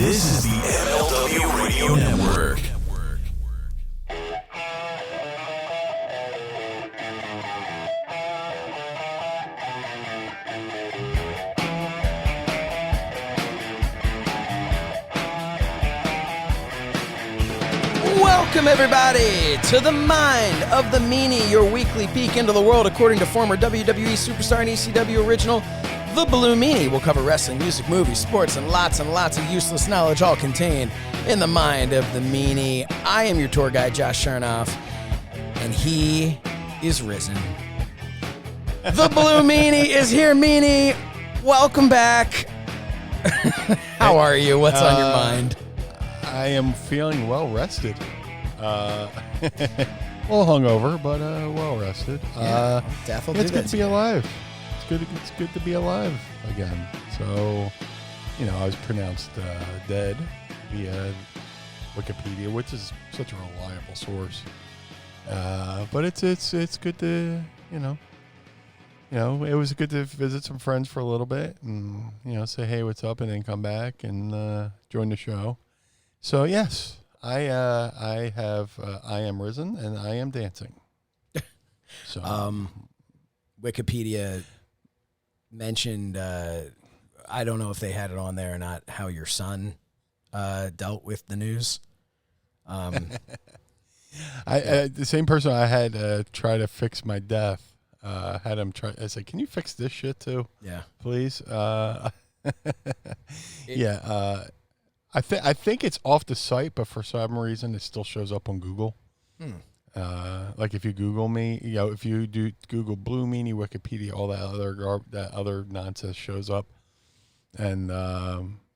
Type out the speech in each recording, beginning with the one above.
This is the MLW Radio Network. Welcome, everybody, to the Mind of the Meanie, your weekly peek into the world according to former WWE superstar and ECW original, the Blue Meanie. We'll cover wrestling, music, movies, sports, and lots of useless knowledge, all contained in the Mind of the Meanie. I am your tour guide, Josh Shernoff, and he is risen. The Blue Meanie is here. Meanie, welcome back. How are you? What's on your mind? I am feeling well rested. A little hungover, but well rested. Death will it's do good that to be alive. It's good to be alive again. So, you know, I was pronounced dead via Wikipedia, which is such a reliable source. But it's good to it was good to visit some friends for a little bit and say hey, what's up, and then come back and join the show. So yes, I am risen and I am dancing. So Wikipedia mentioned, I don't know if they had it on there or not, how your son dealt with the news. The same person I had try to fix my death had him try. I said, "Can you fix this shit too? Yeah, please." I think it's off the site, but for some reason it still shows up on Google. Like if you Google me, if you do Google Blue Meanie Wikipedia, all that other nonsense shows up. And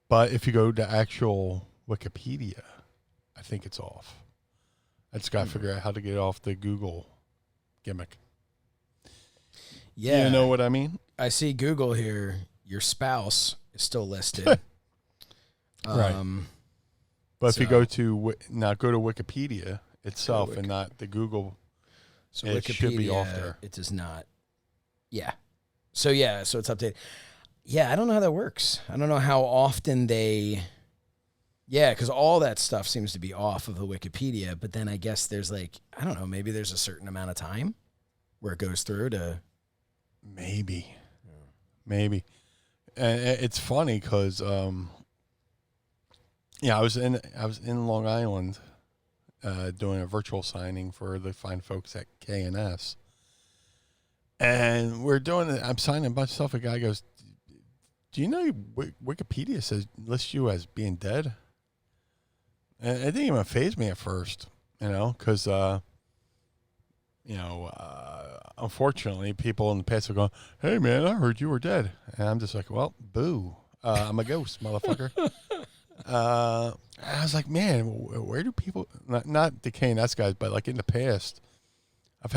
but if you go to actual Wikipedia, I think it's off. I just got to figure out how to get off the Google gimmick. Yeah, you know what I mean? I see Google here. Your spouse is still listed. Right. But if you go to Wikipedia itself and not the Google, so it Wikipedia, should be off there. It does not. Yeah. So it's updated. Yeah, I don't know how that works. I don't know how often they. Yeah, because all that stuff seems to be off of the Wikipedia, but then I guess there's maybe there's a certain amount of time where it goes through to. Maybe. And it's funny because. I was in Long Island doing a virtual signing for the fine folks at K&S. And we're doing it. I'm signing a bunch of stuff. A guy goes, "Do you know Wikipedia lists you as being dead?" And it didn't even faze me at first, because unfortunately, people in the past are going, "Hey man, I heard you were dead," and I'm just like, "Well, boo, I'm a ghost, motherfucker." I was like, man, where do people, not the K&S guys, but like in the past, I've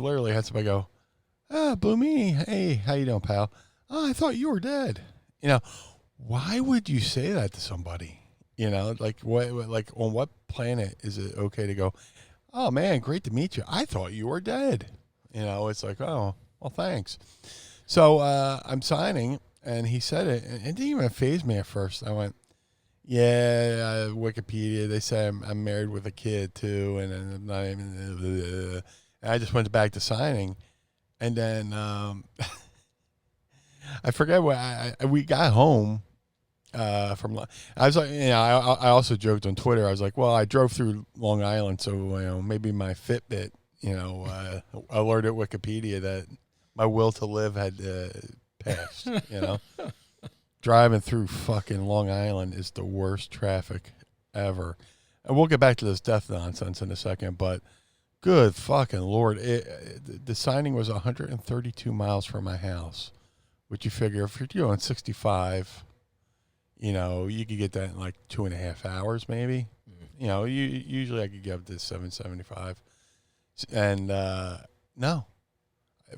literally had somebody go, Blue Meanie, hey, how you doing, pal? Oh, I thought you were dead. Why would you say that to somebody? What on what planet is it okay to go, oh man, great to meet you. I thought you were dead. It's like, oh, well, thanks. So I'm signing, and he said it, and it didn't even faze me at first. I went, yeah, Wikipedia, they say I'm married with a kid too, and I'm not even. And I just went back to signing, and then I forget what we got home from. I was like, I also joked on Twitter. I was like, well, I drove through Long Island, so maybe my Fitbit, alerted Wikipedia that my will to live had passed. Driving through fucking Long Island is the worst traffic ever. And we'll get back to this death nonsense in a second, but good fucking Lord. The signing was 132 miles from my house, which you figure if you're doing 65, you could get that in like 2.5 hours maybe. Usually I could get up to 775. And no,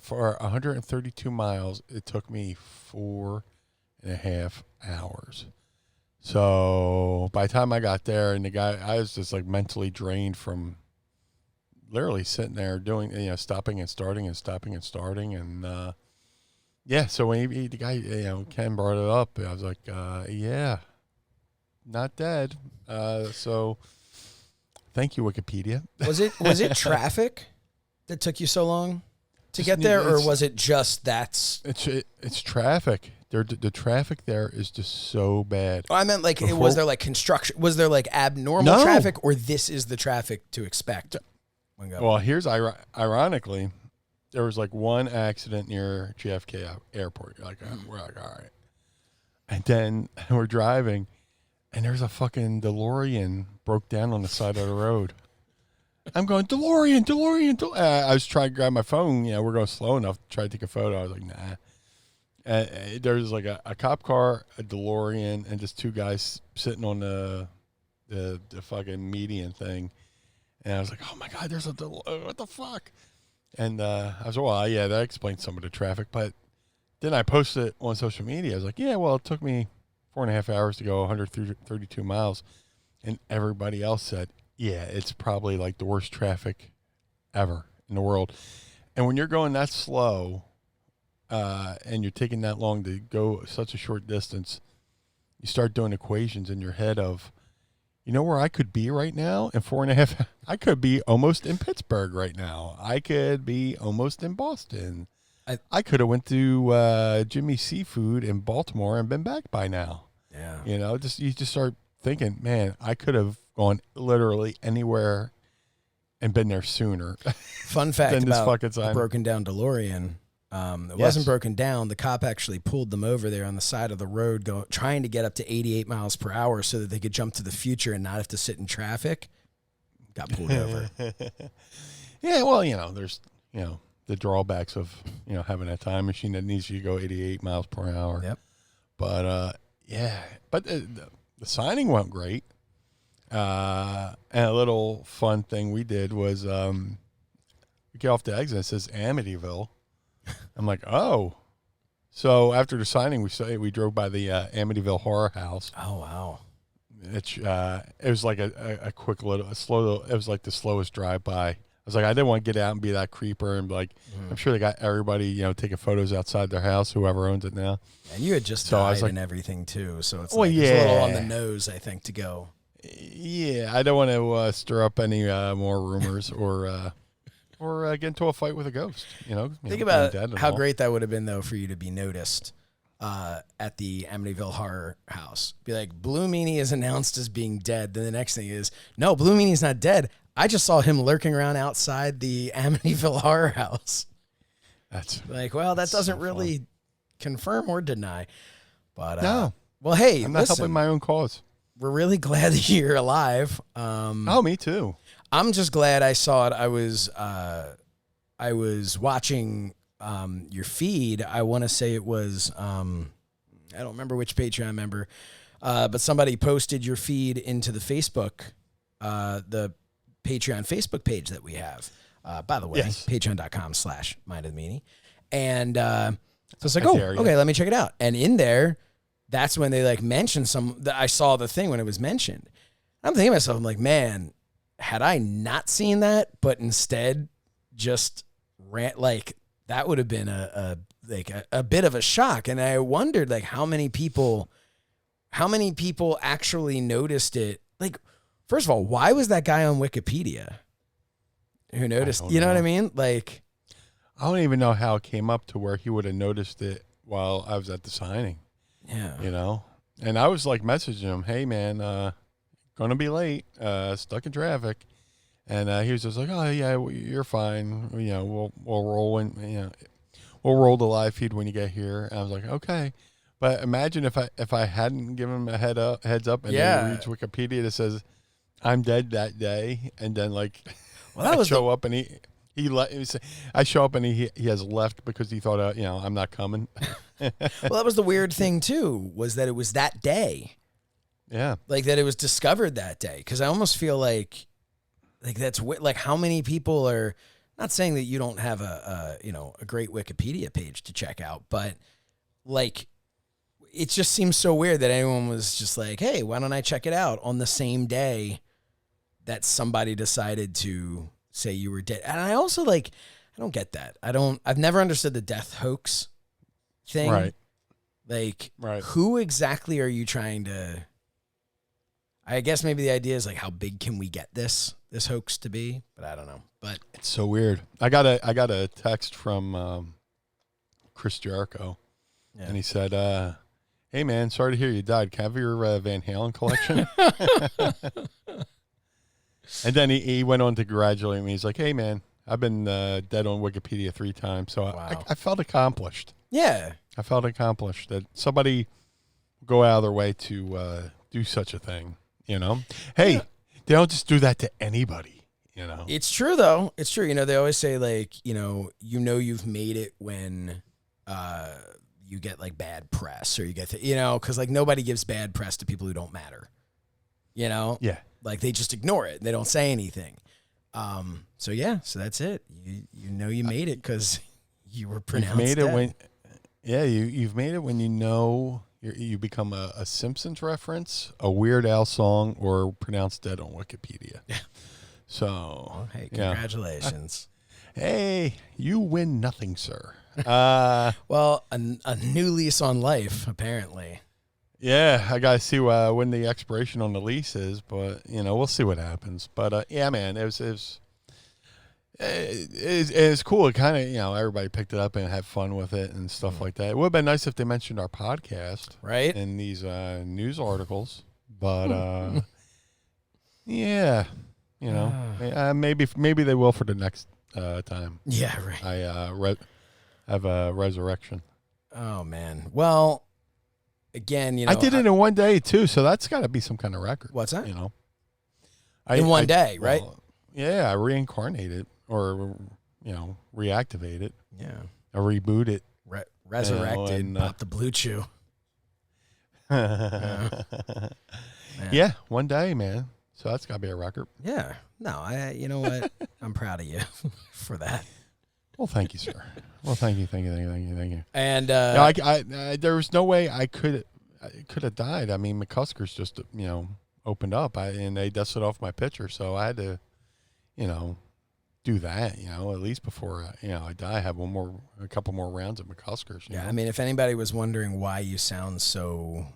for 132 miles, it took me 4.5 hours. So by the time I got there, and I was just like mentally drained from literally sitting there doing, stopping and starting and stopping and starting. And so when the guy, Ken brought it up, I was like, yeah, not dead. So thank you, Wikipedia. Was it traffic that took you so long to get there, or was it just it's traffic? The traffic there is just so bad. Oh, I meant like was there like construction? Was there like abnormal traffic, or this is the traffic to expect? Well, here's ironically, there was like one accident near JFK Airport. We're like, all right, and then we're driving, and there's a fucking DeLorean broke down on the side of the road. I'm going, DeLorean. I was trying to grab my phone. We're going slow enough to try to take a photo. I was like, nah. There's like a cop car, a DeLorean, and just two guys sitting on the fucking median thing. And I was like, oh my God, there's a DeLorean. What the fuck? And I was like, well, yeah, that explains some of the traffic. But then I posted it on social media. I was like, yeah, well, it took me 4.5 hours to go 132 miles. And everybody else said, yeah, it's probably like the worst traffic ever in the world. And when you're going that slow, and you're taking that long to go such a short distance, you start doing equations in your head of, where I could be right now in 4.5. I could be almost in Pittsburgh right now. I could be almost in Boston. I could have went to Jimmy's Seafood in Baltimore and been back by now. Yeah. You just start thinking, man, I could have gone literally anywhere and been there sooner. Fun fact about the broken down DeLorean. It wasn't broken down. The cop actually pulled them over there on the side of the road, trying to get up to 88 miles per hour so that they could jump to the future and not have to sit in traffic. Got pulled over. Yeah, well, there's, the drawbacks of, having a time machine that needs you to go 88 miles per hour. Yep. But, but the signing went great. And a little fun thing we did was we get off the exit. It says Amityville. I'm like, oh. So after the signing, we drove by the Amityville Horror House. Oh, wow. It was like a quick slow. It was like the slowest drive by. I was like, I didn't want to get out and be that creeper and be like, I'm sure they got everybody, taking photos outside their house, whoever owns it now. And you had just died and everything too, so it's it's a little on the nose, I think, to go. Yeah, I don't want to stir up any more rumors or get into a fight with a ghost. Think about how great that would have been, though, for you to be noticed at the Amityville Horror House. Be like, Blue Meanie is announced as being dead. Then the next thing is, no, Blue Meanie's not dead. I just saw him lurking around outside the Amityville Horror House. That's like, well, that doesn't really confirm or deny. But no. Well, hey, I'm not helping my own cause. We're really glad that you're alive. Oh, me too. I'm just glad I saw it. I was watching your feed. I want to say it was I don't remember which Patreon member, but somebody posted your feed into the Facebook, the Patreon Facebook page that we have. By the way, patreon.com/mindofthemeanie. And so it's like, okay, let me check it out. And in there, that's when they mentioned I saw the thing when it was mentioned. I'm thinking to myself, I'm like, man, had I not seen that, but instead just that would have been a bit of a shock. And I wondered how many people actually noticed it. First of all, why was that guy on Wikipedia who noticed? You know what I mean? I don't even know how it came up to where he would have noticed it while I was at the signing. Yeah. And I was messaging him, hey man, gonna be late, stuck in traffic. And he was just like, oh yeah, you're fine. We'll roll in, we'll roll the live feed when you get here. And I was like, okay. But imagine if I hadn't given him a heads up and then reads Wikipedia that says I'm dead that day, and then I show up and I show up and he has left because he thought I'm not coming. Well, that was the weird thing too, was that it was that day. Yeah, that it was discovered that day. Because I almost feel like that's how many people are. Not saying that you don't have a great Wikipedia page to check out, but it just seems so weird that anyone was just like, hey, why don't I check it out on the same day that somebody decided to say you were dead. And I also I don't get that. I've never understood the death hoax thing. Right. Who exactly are you trying to I guess maybe the idea is like, how big can we get this hoax to be? But I don't know. But it's so weird. I got a text from Chris Jericho, and he said, "Hey man, sorry to hear you died. Can I have your Van Halen collection?" And then he went on to congratulate me. He's like, "Hey man, I've been dead on Wikipedia 3 times, so Wow. I felt accomplished. Yeah, I felt accomplished that somebody go out of their way to do such a thing. You know, hey, they don't just do that to anybody. You know, it's true though. It's true. You know, they always say like, you've made it when you get like bad press, or you get because like nobody gives bad press to people who don't matter. You know, yeah, like they just ignore it. They don't say anything. So that's it. You made it because you were pronounced you've made dead. it when, you've made it when you become a Simpsons reference, a Weird Al song, or pronounced dead on Wikipedia. So, well, hey, congratulations. Hey, you win nothing, sir. Well, a new lease on life, apparently. Yeah, I gotta see when the expiration on the lease is, but we'll see what happens. But yeah, man, it was cool. It kind of everybody picked it up and had fun with it and stuff like that. It would have been nice if they mentioned our podcast, right, in these news articles. But yeah, maybe they will for the next time. Yeah, right. I have a resurrection. Oh man, well. Again, I did it in one day too, so that's got to be some kind of record. What's that? In one day, right? Yeah, I reincarnated or reactivated. Yeah, I reboot it, resurrected, pop the blue chew. Yeah, one day, man. So that's got to be a record. Yeah. No, you know what? I'm proud of you for that. Well, thank you, sir. Well, thank you. And there was no way I could have died. I mean, McCusker's just opened up, and they dusted off my picture, so I had to, do that. At least before I die, have a couple more rounds at McCusker's. I mean, if anybody was wondering why you sound so,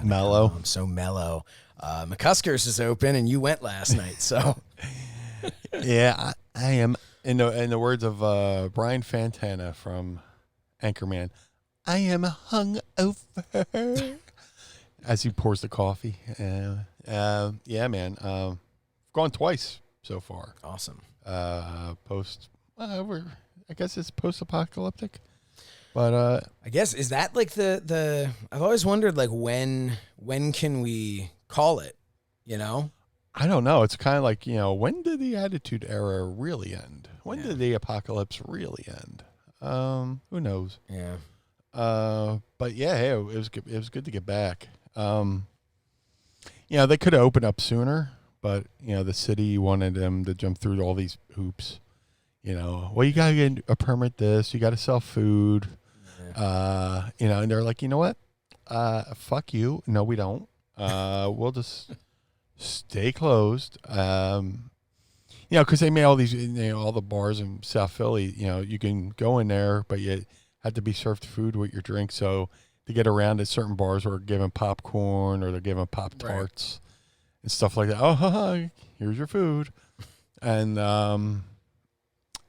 mellow, so mellow, McCusker's is open, and you went last night, so yeah, I am. In the words of Brian Fantana from Anchorman, I am hungover as he pours the coffee. Yeah, man. Gone twice so far. Awesome. I guess it's post-apocalyptic, but I guess is that like the I've always wondered like when can we call it? I don't know. It's kind of like, when did the Attitude Era really end? When did the apocalypse really end? Who knows? Yeah. But yeah, hey, it was good. It was good to get back. They could have opened up sooner, but the city wanted them to jump through all these hoops. Well, you gotta get a permit. You got to sell food. Yeah. And they're like, you know what? Fuck you. No, we don't. We'll just stay closed. Because they made all these, all the bars in South Philly, you can go in there, but you had to be served food with your drink. So to get around it, certain bars were giving popcorn or they're giving Pop-Tarts and stuff like that. Oh, here's your food. And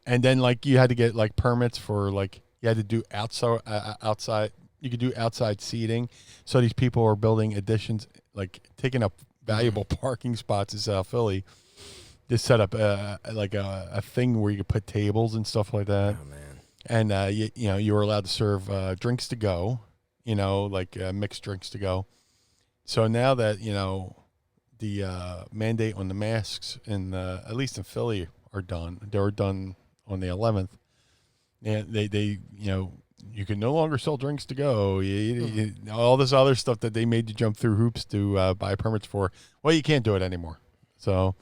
then like you had to get like permits for like, you had to do outside, you could do outside seating. So these people are building additions, like taking up valuable parking spots in South Philly. Just set up a thing where you could put tables and stuff like that. Oh man! And you were allowed to serve drinks to go, like mixed drinks to go. So now that the mandate on the masks at least in Philly are done. They were done on the 11th, and they you can no longer sell drinks to go. All this other stuff that they made you jump through hoops to buy permits for. Well, you can't do it anymore. So.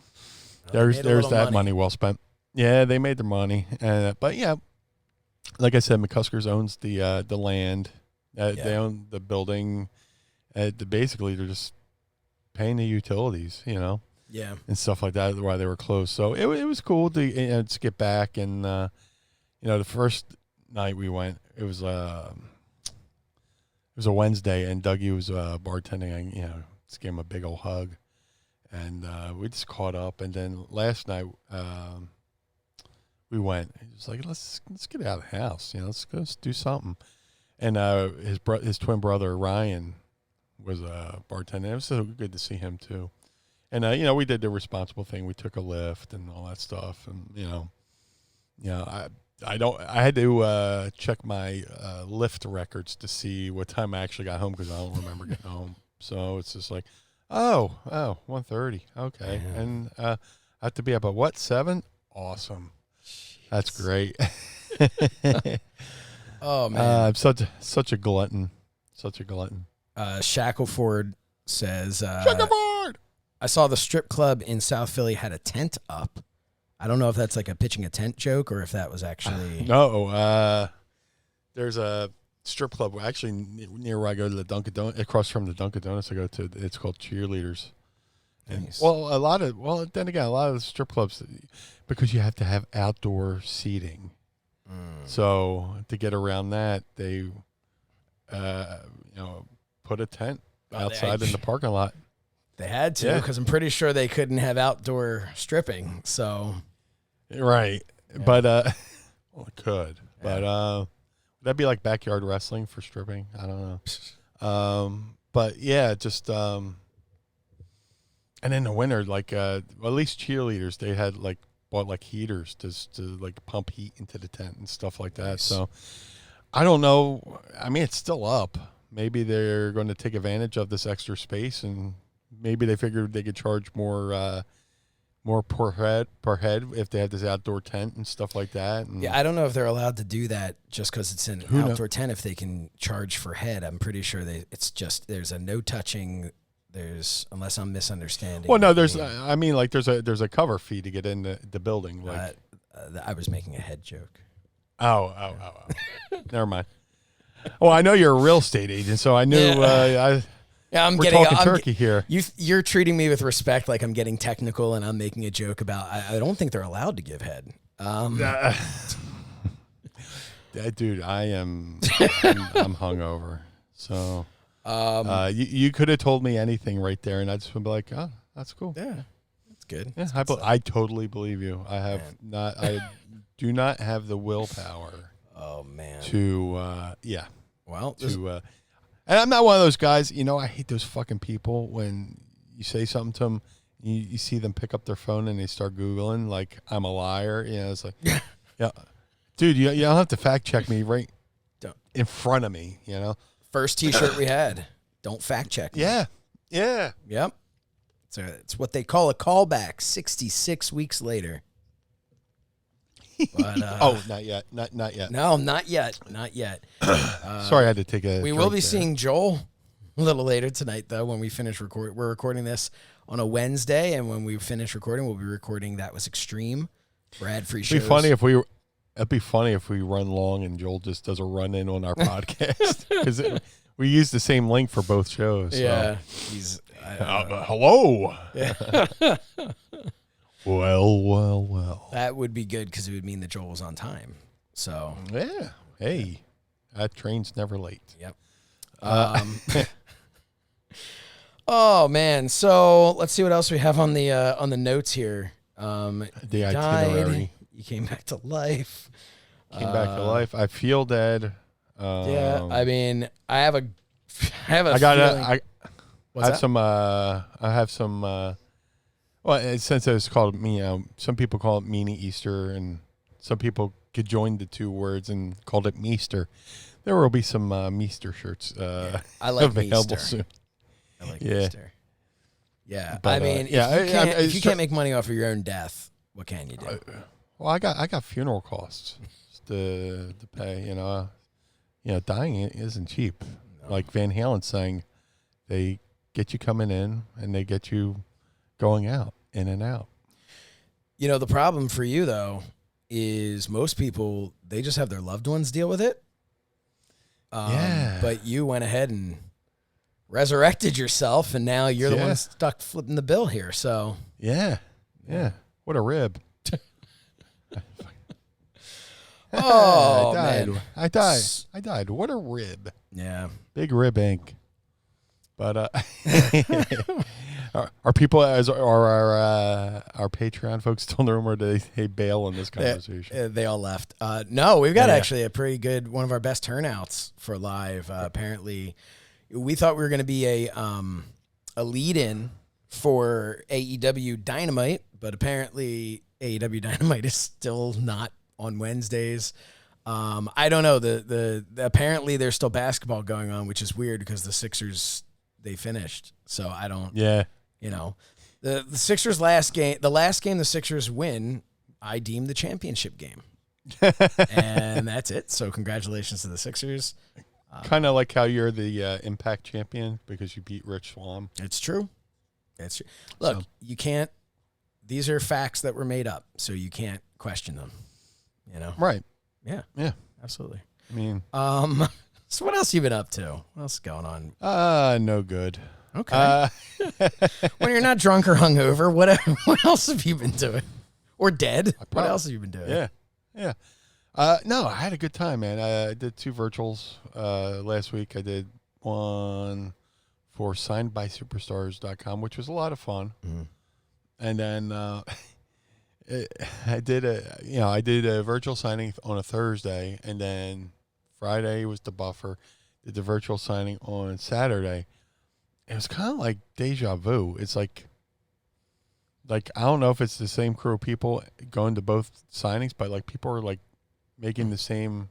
There's that money well spent. Yeah, they made their money. But yeah, like I said, McCuskers owns the land. They own the building. Basically, they're just paying the utilities, Yeah. and stuff like that while they were closed. So it was cool to just get back. And the first night we went, it was a Wednesday, and Dougie was bartending. Just gave him a big old hug. And we just caught up. And then last night we went. He was like, let's get out of the house. Let's do something. And his twin brother, Ryan, was a bartender. It was so good to see him, too. And, we did the responsible thing. We took a lift and all that stuff. And, I had to check my lift records to see what time I actually got home because I don't remember getting home. So it's just like, 1:30. Okay. Yeah. And I have to be up at 7? Awesome. Jeez. That's great. Oh, man. I'm such a glutton. Such a glutton. Shackleford says, Shackleford! I saw the strip club in South Philly had a tent up. I don't know if that's like a pitching a tent joke or if that was actually... No. There's a strip club actually near where I go to the Dunkin' Donuts, across from the Dunkin' Donuts I go to. It's called Cheerleaders. Nice. And, a lot of the strip clubs, because you have to have outdoor seating. So to get around that, they put a tent outside in the parking lot. They had to, because I'm pretty sure they couldn't have outdoor stripping. So, right, yeah. But it could. Yeah. But would that be like backyard wrestling for stripping? I don't know. But yeah, just and in the winter, like at least Cheerleaders, they had bought heaters to pump heat into the tent and stuff like that. Nice. So I don't know. I mean, it's still up. Maybe they're going to take advantage of this extra space and. Maybe they figured they could charge more per head if they have this outdoor tent and stuff like that. And I don't know if they're allowed to do that just because it's an outdoor tent. If they can charge for head, I'm pretty sure there's a no touching. Unless I'm misunderstanding. Well, no, there's there's a cover fee to get in the building. I was making a head joke. Oh. Never mind. Well, I know you're a real estate agent, so I knew I'm We're talking turkey here. You're treating me with respect, like I'm getting technical, and I'm making a joke about. I don't think they're allowed to give head. Dude, I'm hungover. So you could have told me anything right there, and I'd just been like, oh, that's cool. Yeah, that's good. Yeah, I totally believe you. I do not have the willpower. Oh man. And I'm not one of those guys, I hate those fucking people when you say something to them, you see them pick up their phone and they start Googling like I'm a liar. It's like, yeah, dude, you don't have to fact check me right in front of me, First T-shirt we had, don't fact check me. Yeah. Yep. So it's what they call a callback 66 weeks later. But, not yet. Not yet. No, not yet. Sorry, I had to take a. We will be seeing Joel a little later tonight, though. When we finish recording, we're recording this on a Wednesday, and when we finish recording, we'll be recording That Was Extreme for ad-free shows. It'd be funny if we run long and Joel just does a run in on our podcast because we use the same link for both shows. So. Yeah, hello. Yeah. Well. That would be good because it would mean that Joel was on time. So yeah. Hey, that train's never late. Yep. Oh man. So let's see what else we have on the notes here. The itinerary. You came back to life. I feel dead. Yeah. I mean, I have some. Well, since it's called some people call it Meanie Easter, and some people could join the two words and called it Meester. There will be some Meester shirts I like available Meester. soon. I like Meester. Yeah, but, if you can't make money off of your own death, what can you do? Well, I got funeral costs to pay. Dying isn't cheap. No. Like Van Halen saying, they get you coming in and they get you going out, in and out. The problem for you, though, is most people, they just have their loved ones deal with it. But you went ahead and resurrected yourself, and now you're the one stuck flipping the bill here. So Yeah. What a rib. Oh, I died. man. I died. What a rib. Yeah. Big Rib Inc. But are people as our Patreon folks still in the room, or do they bail on this conversation? They all left. No, we've got Yeah. actually a pretty good, one of our best turnouts for live. Apparently, we thought we were going to be a lead-in for AEW Dynamite, but apparently AEW Dynamite is still not on Wednesdays. I don't know. The apparently there's still basketball going on, which is weird because the Sixers, they finished. So I don't. Yeah. You know, the Sixers last game the Sixers win, I deem the championship game. And that's it. So congratulations to the Sixers. Kind of like how you're the Impact champion because you beat Rich Swan. It's true. It's true. Look, you can't. These are facts that were made up, so you can't question them. You know. Right. Yeah. Yeah. Absolutely. I mean. So what else you been up to? What else is going on? No good. Okay. When you're not drunk or hungover, what else have you been doing? Or dead? What else have you been doing? Yeah. Yeah. No, I had a good time, man. I did 2 virtuals last week. I did one for signedbysuperstars.com, which was a lot of fun. Mm-hmm. And then I did a virtual signing on a Thursday, and then Friday was the buffer. Did the virtual signing on Saturday. It was kind of like deja vu. It's like I don't know if it's the same crew of people going to both signings, but like people are like making the same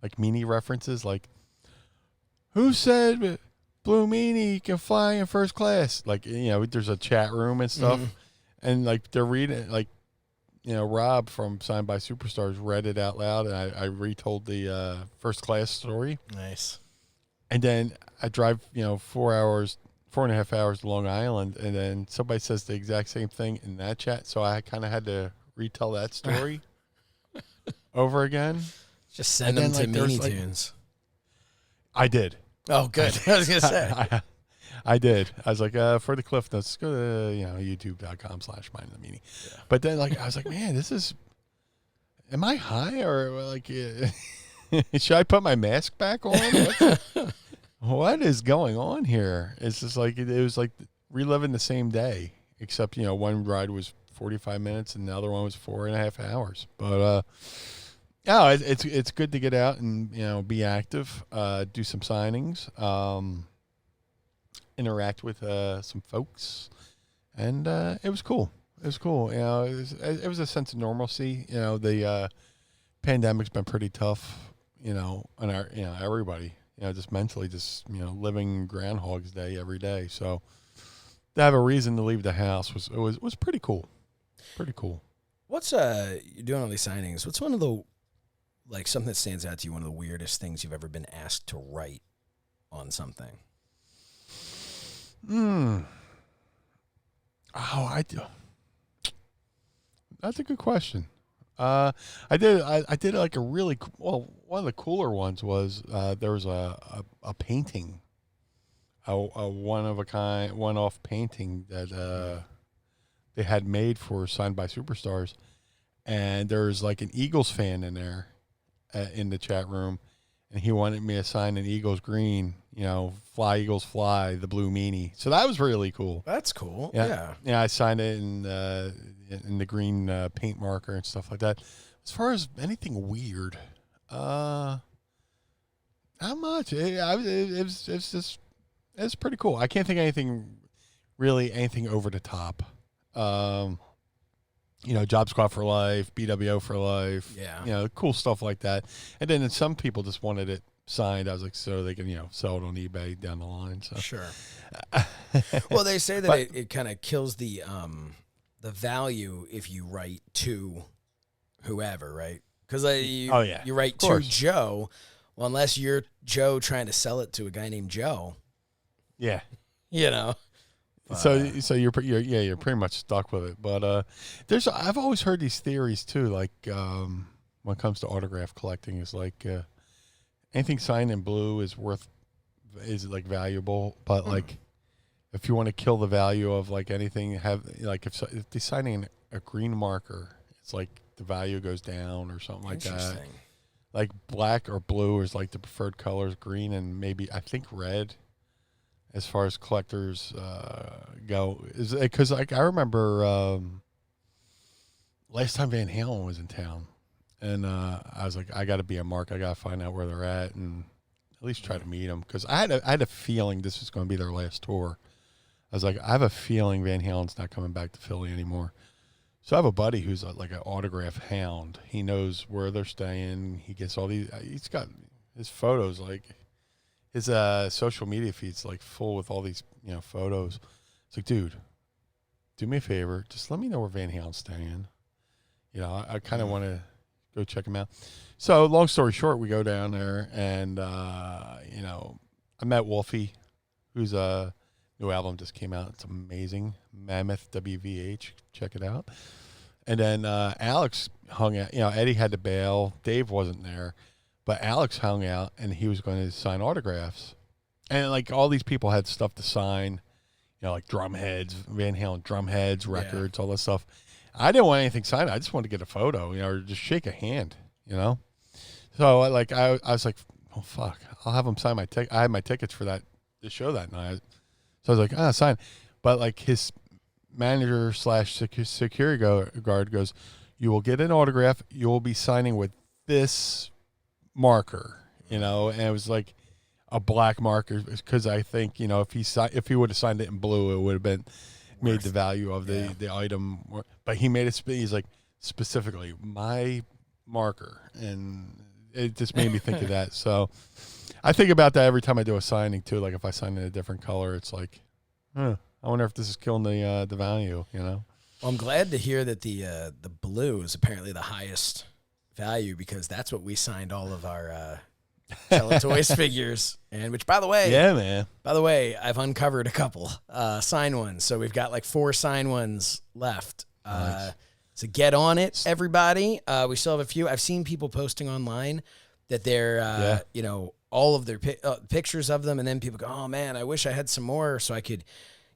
like Meanie references. Like, who said Blue Meanie can fly in first class? Like, there's a chat room and stuff, and like they're reading like. Rob from Signed by Superstars read it out loud, and I retold the first class story. Nice. And then I drive, 4.5 hours to Long Island, and then somebody says the exact same thing in that chat, so I kind of had to retell that story over again. Just send them to Meanie Toons. I did. Oh, good. I was going to say. I did. I was like, for the cliff notes, go to, youtube.com/mindthemeanie. Yeah. But then, I was like, man, am I high or like, should I put my mask back on? What is going on here? It's just like, it was like reliving the same day, except, one ride was 45 minutes and the other one was 4.5 hours. But, it's good to get out and, be active, do some signings, interact with some folks, and it was cool. It was cool. It was a sense of normalcy. The pandemic's been pretty tough. On our everybody. Just mentally, just living Groundhog's Day every day. So to have a reason to leave the house was pretty cool. Pretty cool. What's you're doing all these signings? What's one of the something that stands out to you? One of the weirdest things you've ever been asked to write on something. Oh, I do. That's a good question. I did like a really one of the cooler ones was there was a painting, a one of a kind, one-off painting that they had made for Signed by Superstars, and there's like an Eagles fan in there in the chat room, and he wanted me to sign an Eagles green. Fly Eagles Fly, the Blue Meanie. So that was really cool. That's cool. Yeah. I signed it in the green paint marker and stuff like that. As far as anything weird, not much. It's pretty cool. I can't think of anything over the top. Job Squad for life, BWO for life. Yeah. Cool stuff like that. And then some people just wanted it signed. I was like, so they can sell it on eBay down the line. So sure. Well, they say that it kind of kills the value if you write to whoever, right? Because you write to Joe. Well, unless you're Joe trying to sell it to a guy named Joe. Yeah. So you're pretty much stuck with it. But I've always heard these theories too. Like when it comes to autograph collecting, is like anything signed in blue is like valuable. But like if you want to kill the value of like anything, if they're signing a green marker, it's like the value goes down or something like that. Like black or blue is like the preferred colors. Green and maybe I think red as far as collectors go, is because like I remember last time Van Halen was in town, and I was like, I got to be a mark. I got to find out where they're at and at least try to meet them, because I had a feeling this was going to be their last tour. I was like, I have a feeling Van Halen's not coming back to Philly anymore. So I have a buddy who's like an autograph hound. He knows where they're staying. He gets all these. He's got his photos, like his social media feed's like full with all these photos. It's like, dude, do me a favor, just let me know where Van Halen's staying. I kind of want to go check him out. So long story short, we go down there, and I met Wolfie, who's new album just came out. It's amazing. Mammoth WVH. Check it out. And then Alex hung out. Eddie had to bail. Dave wasn't there. But Alex hung out, and he was going to sign autographs. And, like, all these people had stuff to sign, like drum heads, Van Halen drum heads, records, all that stuff. I didn't want anything signed. I just wanted to get a photo, or just shake a hand, So, like, I was like, oh, fuck. I'll have him sign my ticket. I had my tickets for the show that night. So I was like, sign. But like his manager / security guard goes, you will get an autograph. You will be signing with this marker, and it was like a black marker, because I think, if he would have signed it in blue, it would have been made the value of the item. But he made it, he's like, specifically my marker. And it just made me think of that. So I think about that every time I do a signing too. Like if I sign in a different color, it's like, I wonder if this is killing the value. Well, I'm glad to hear that the blue is apparently the highest value, because that's what we signed all of our Cello Toys figures. And which, by the way, yeah, man. By the way, I've uncovered a couple signed ones, so we've got like 4 signed ones left. Nice. So get on it, everybody. We still have a few. I've seen people posting online that they're all of their pictures of them, and then people go, oh man, I wish I had some more so I could,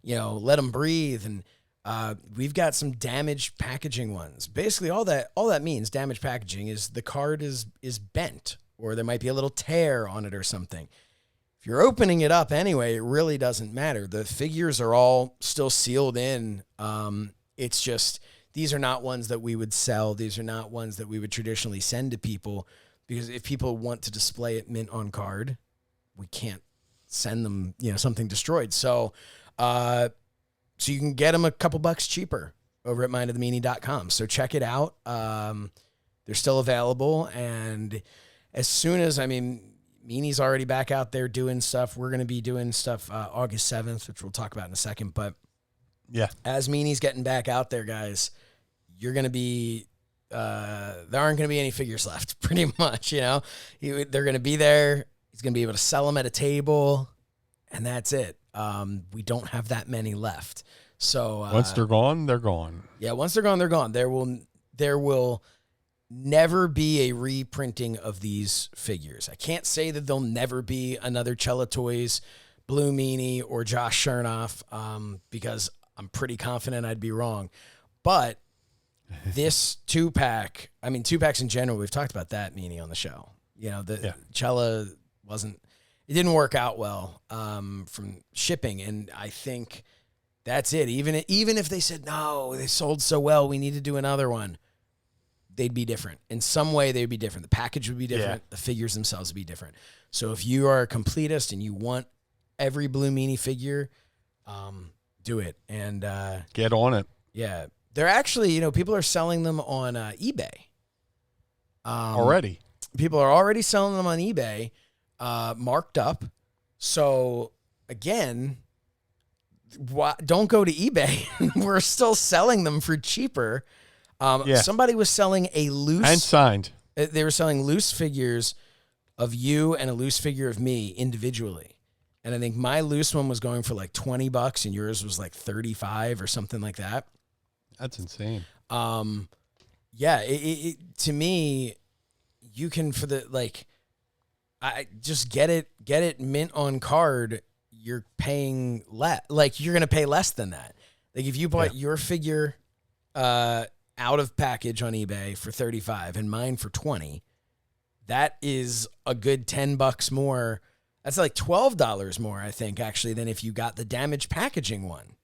let them breathe. And we've got some damaged packaging ones. Basically, all that means, damaged packaging, is the card is bent, or there might be a little tear on it or something. If you're opening it up anyway, it really doesn't matter. The figures are all still sealed in. It's just, these are not ones that we would sell. These are not ones that we would traditionally send to people. Because if people want to display it mint on card, we can't send them, something destroyed. So you can get them a couple bucks cheaper over at mindofthemeanie.com. So check it out. They're still available. And as soon as, Meanie's already back out there doing stuff. We're going to be doing stuff August 7th, which we'll talk about in a second. But yeah, as Meanie's getting back out there, guys, you're going to be... there aren't going to be any figures left, pretty much, They're going to be there. He's going to be able to sell them at a table, and that's it. We don't have that many left. So once they're gone, they're gone. Yeah, once they're gone, they're gone. There will never be a reprinting of these figures. I can't say that there'll never be another Cello Toys, Blue Meanie, or Josh Shernoff, because I'm pretty confident I'd be wrong. But this 2-pack, 2-packs in general, we've talked about that, Meanie, on the show. Cello it didn't work out well from shipping, and I think that's it. Even if they said, no, they sold so well, we need to do another one, they'd be different. In some way, they'd be different. The package would be different. Yeah. The figures themselves would be different. So if you are a completist and you want every Blue Meanie figure, do it. And get on it. Yeah. They're actually, people are selling them on eBay. Already. People are already selling them on eBay, marked up. So, again, don't go to eBay. We're still selling them for cheaper. Somebody was selling a loose... And signed. They were selling loose figures of you and a loose figure of me individually. And I think my loose one was going for like $20 and yours was like $35 or something like that. That's insane. It to me, you can, for the, like, I just get it mint on card. You're paying less, like you're going to pay less than that. Like if you bought your figure, out of package on eBay for $35 and mine for $20, that is a good $10 more. That's like $12 more, I think, actually, than if you got the damaged packaging one.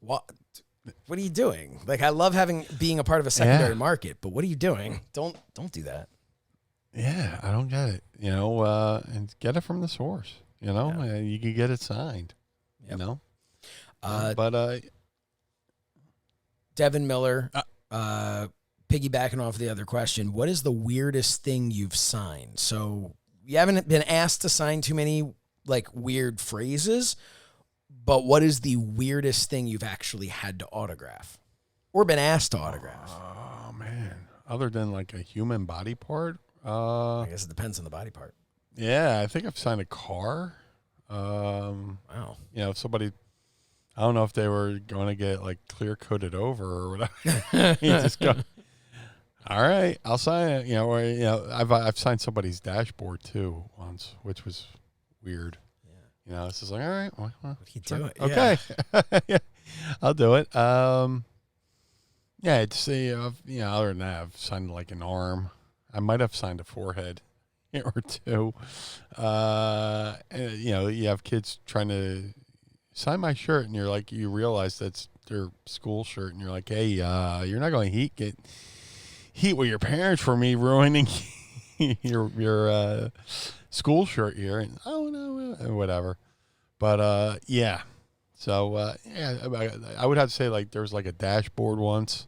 What are you doing? Like, I love being a part of a secondary market, but what are you doing? Don't do that. Yeah, I don't get it. And get it from the source. You can get it signed. Yep. But Devin Miller, piggybacking off the other question, what is the weirdest thing you've signed? So you haven't been asked to sign too many like weird phrases, but what is the weirdest thing you've actually had to autograph or been asked to autograph? Oh man, other than like a human body part, I guess it depends on the body part. Yeah, I think I've signed a car. Wow. Somebody, I don't know if they were going to get like clear coated over or whatever. You just go, all right, I'll sign it. I've signed somebody's dashboard too once, which was weird. Yeah. It's just like, all right, well, what are you sure. doing? Okay, yeah, I'll do it. Yeah, to see, other than that, I've signed like an arm. I might have signed a forehead or two. You have kids trying to sign my shirt, and you realize that's their school shirt, and you're like, hey, you're not going to get heat with your parents for me ruining your school shirt here, and oh no, whatever. But yeah, so I would have to say like there was like a dashboard once.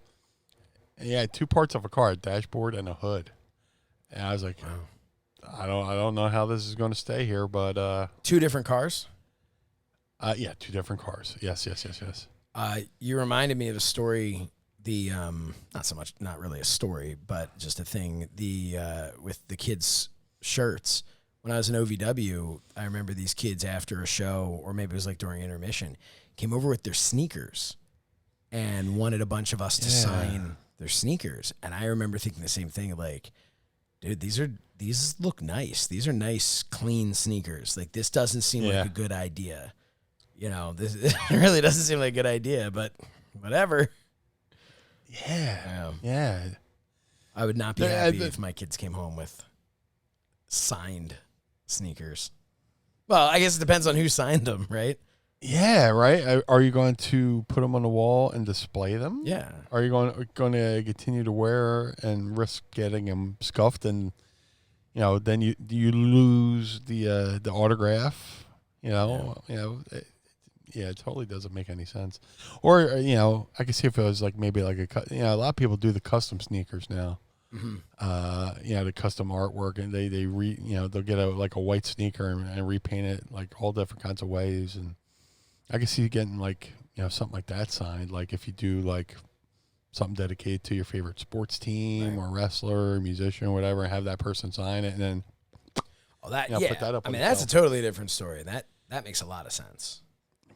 Yeah, two parts of a car, a dashboard and a hood. And I was like, wow. I don't know how this is going to stay here, but two different cars. Yeah, two different cars. Yes. You reminded me of a story. Not really a story, but just a thing. With the kids' shirts. When I was in OVW, I remember these kids after a show, or maybe it was like during intermission, came over with their sneakers and wanted a bunch of us to sign their sneakers. And I remember thinking the same thing, like, dude, these look nice. These are nice, clean sneakers. Like, this doesn't seem like a good idea. This really doesn't seem like a good idea, but whatever. Yeah. I would not be happy if my kids came home with signed sneakers. Well, I guess it depends on who signed them, right? Yeah, right. Are you going to put them on the wall and display them? Yeah. Are you going to continue to wear and risk getting them scuffed, and then you lose the autograph? It totally doesn't make any sense. Or I could see if it was like maybe like a lot of people do the custom sneakers now. Mm-hmm. The custom artwork, and they they'll get a white sneaker and repaint it like all different kinds of ways, and I can see you getting like something like that signed, like if you do like something dedicated to your favorite sports team or wrestler or musician or whatever, and have that person sign it, and then put that up. I mean, that's a totally different story. That makes a lot of sense.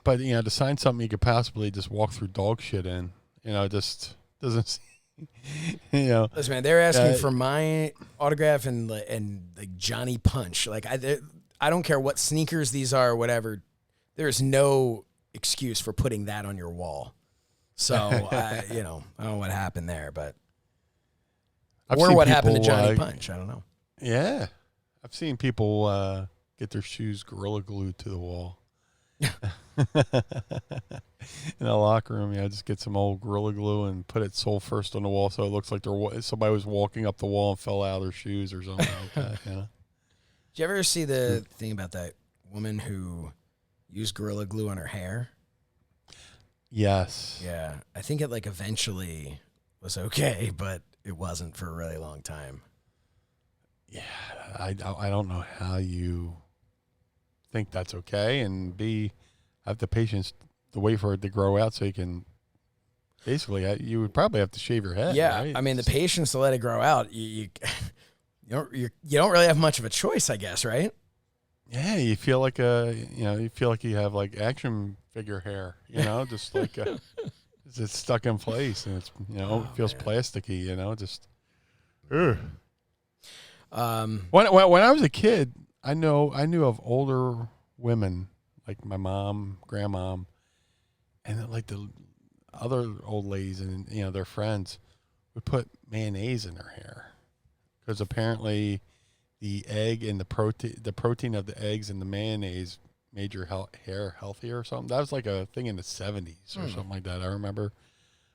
But to sign something you could possibly just walk through dog shit in, just doesn't. Listen, man, they're asking for my autograph and like Johnny Punch. Like I don't care what sneakers these are or whatever. There's no excuse for putting that on your wall. So I don't know what happened there, but or what happened to Johnny Punch. I don't know. Yeah, I've seen people get their shoes Gorilla Glued to the wall. In the locker room, just get some old Gorilla Glue and put it sole first on the wall, so it looks like somebody was walking up the wall and fell out of their shoes or something like that. Did you ever see the thing about that woman who used Gorilla Glue on her hair? Yes. Yeah, I think it eventually was okay, but it wasn't for a really long time. Yeah, I don't know how you think that's okay, and B, have the patience to wait for it to grow out so you can basically, you would probably have to shave your head. Yeah, right? I mean, the patience to let it grow out, you don't really have much of a choice, I guess, right? Yeah, you feel like you have like action figure hair, just like it's stuck in place, and it's it feels plasticky, just. Ugh. When I was a kid, I knew of older women like my mom, grandmom, and like the other old ladies and their friends would put mayonnaise in their hair because apparently the egg and the protein of the eggs and the mayonnaise made your hair healthier or something. That was like a thing in the 70s or something like that. I remember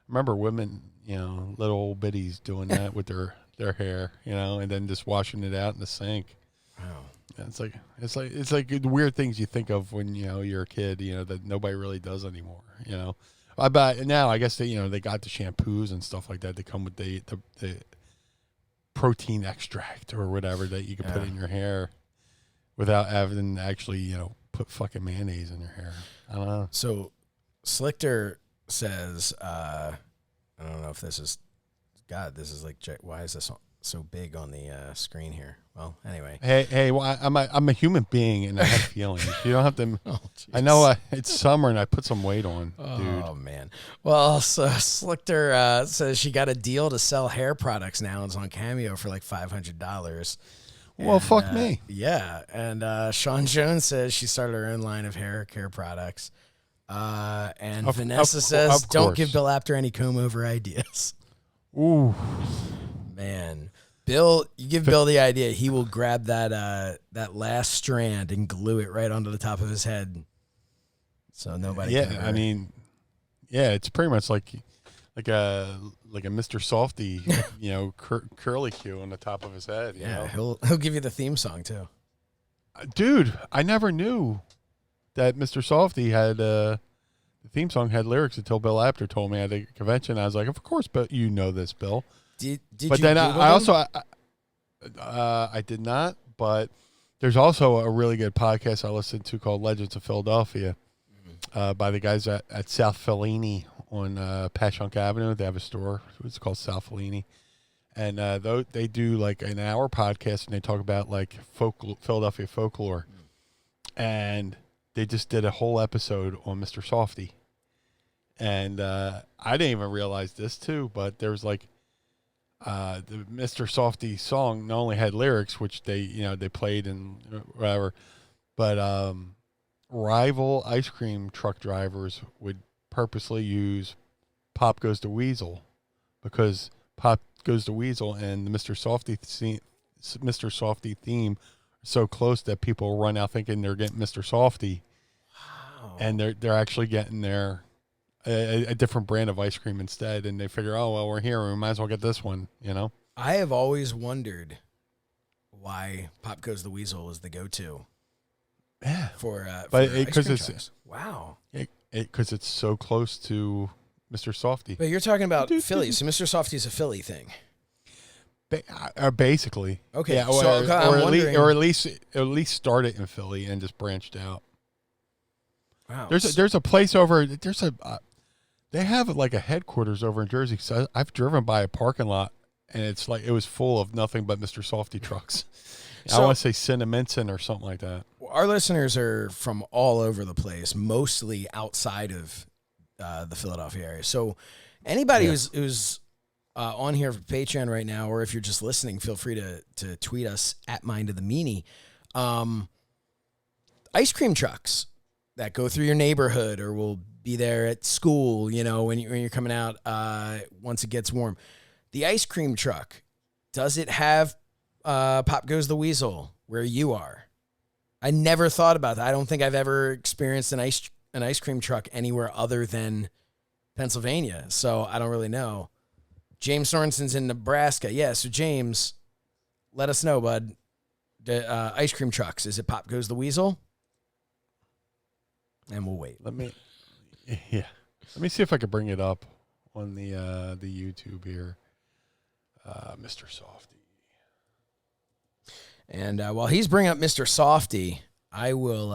women, little old biddies doing that with their hair, and then just washing it out in the sink. Wow. It's like the weird things you think of when you're a kid, that nobody really does anymore. But now I guess they got the shampoos and stuff like that. They come with the protein extract or whatever that you can put in your hair without having to actually put fucking mayonnaise in your hair. I don't know. So Slichter says, I don't know if this is God. This is like, why is this so big on the screen here? Well, anyway. Hey, well, I'm a human being and I have feelings. You don't have to. Oh, I know it's summer and I put some weight on, dude. Oh man. Well, so Slichter says she got a deal to sell hair products now. It's on Cameo for like $500. Well, fuck me. Yeah, and Sean Jones says she started her own line of hair care products. And Vanessa says, "Don't give Bill Apter any comb over ideas." Ooh, man. Bill, you give Bill the idea, he will grab that last strand and glue it right onto the top of his head, so nobody. Yeah, I mean, it's pretty much like a Mr. Softy, curly Q on the top of his head. He'll give you the theme song too. Dude, I never knew that Mr. Softy had the theme song had lyrics until Bill Apter told me at a convention. I was like, of course, but you know this, Bill. Did but you then Google I them? also I did not, but there's also a really good podcast I listened to called Legends of Philadelphia by the guys at South Fellini on Passyunk Avenue. They have a store. It's called South Fellini. And they do like an hour podcast and they talk about like Philadelphia folklore. And they just did a whole episode on Mr. Softy. And I didn't even realize this too, but there's like the Mr. Softy song not only had lyrics, which they played and whatever, but rival ice cream truck drivers would purposely use Pop Goes the Weasel because Pop Goes the Weasel and the Mr. Softy theme are so close that people run out thinking they're getting Mr. Softy. Wow. And they're actually getting their a different brand of ice cream instead, and they figure, oh well, we're here, we might as well get this one. I have always wondered why Pop Goes the Weasel is the go-to. Yeah, for because it's wow, because it's so close to Mr. Softy. But you're talking about Philly, so Mr. Softy is a Philly thing. Basically, okay. Yeah, or at least start it in Philly and just branched out. Wow, there's a place over they have like a headquarters over in Jersey. So I've driven by a parking lot and it's like it was full of nothing but Mr. Softy trucks. I want to say Cinnaminson or something like that. Our listeners are from all over the place, mostly outside of the Philadelphia area. So anybody who's on here for Patreon right now, or if you're just listening, feel free to tweet us at Mind of the Meanie. Ice cream trucks that go through your neighborhood or will be there at school, when you're coming out once it gets warm. The ice cream truck, does it have Pop Goes the Weasel where you are? I never thought about that. I don't think I've ever experienced an ice cream truck anywhere other than Pennsylvania, so I don't really know. James Sorensen's in Nebraska. Yeah, so James, let us know, bud. The ice cream trucks, is it Pop Goes the Weasel? And we'll wait. Let me see if I can bring it up on the YouTube here. Mr. Softy. And while he's bringing up Mr. Softy, I will.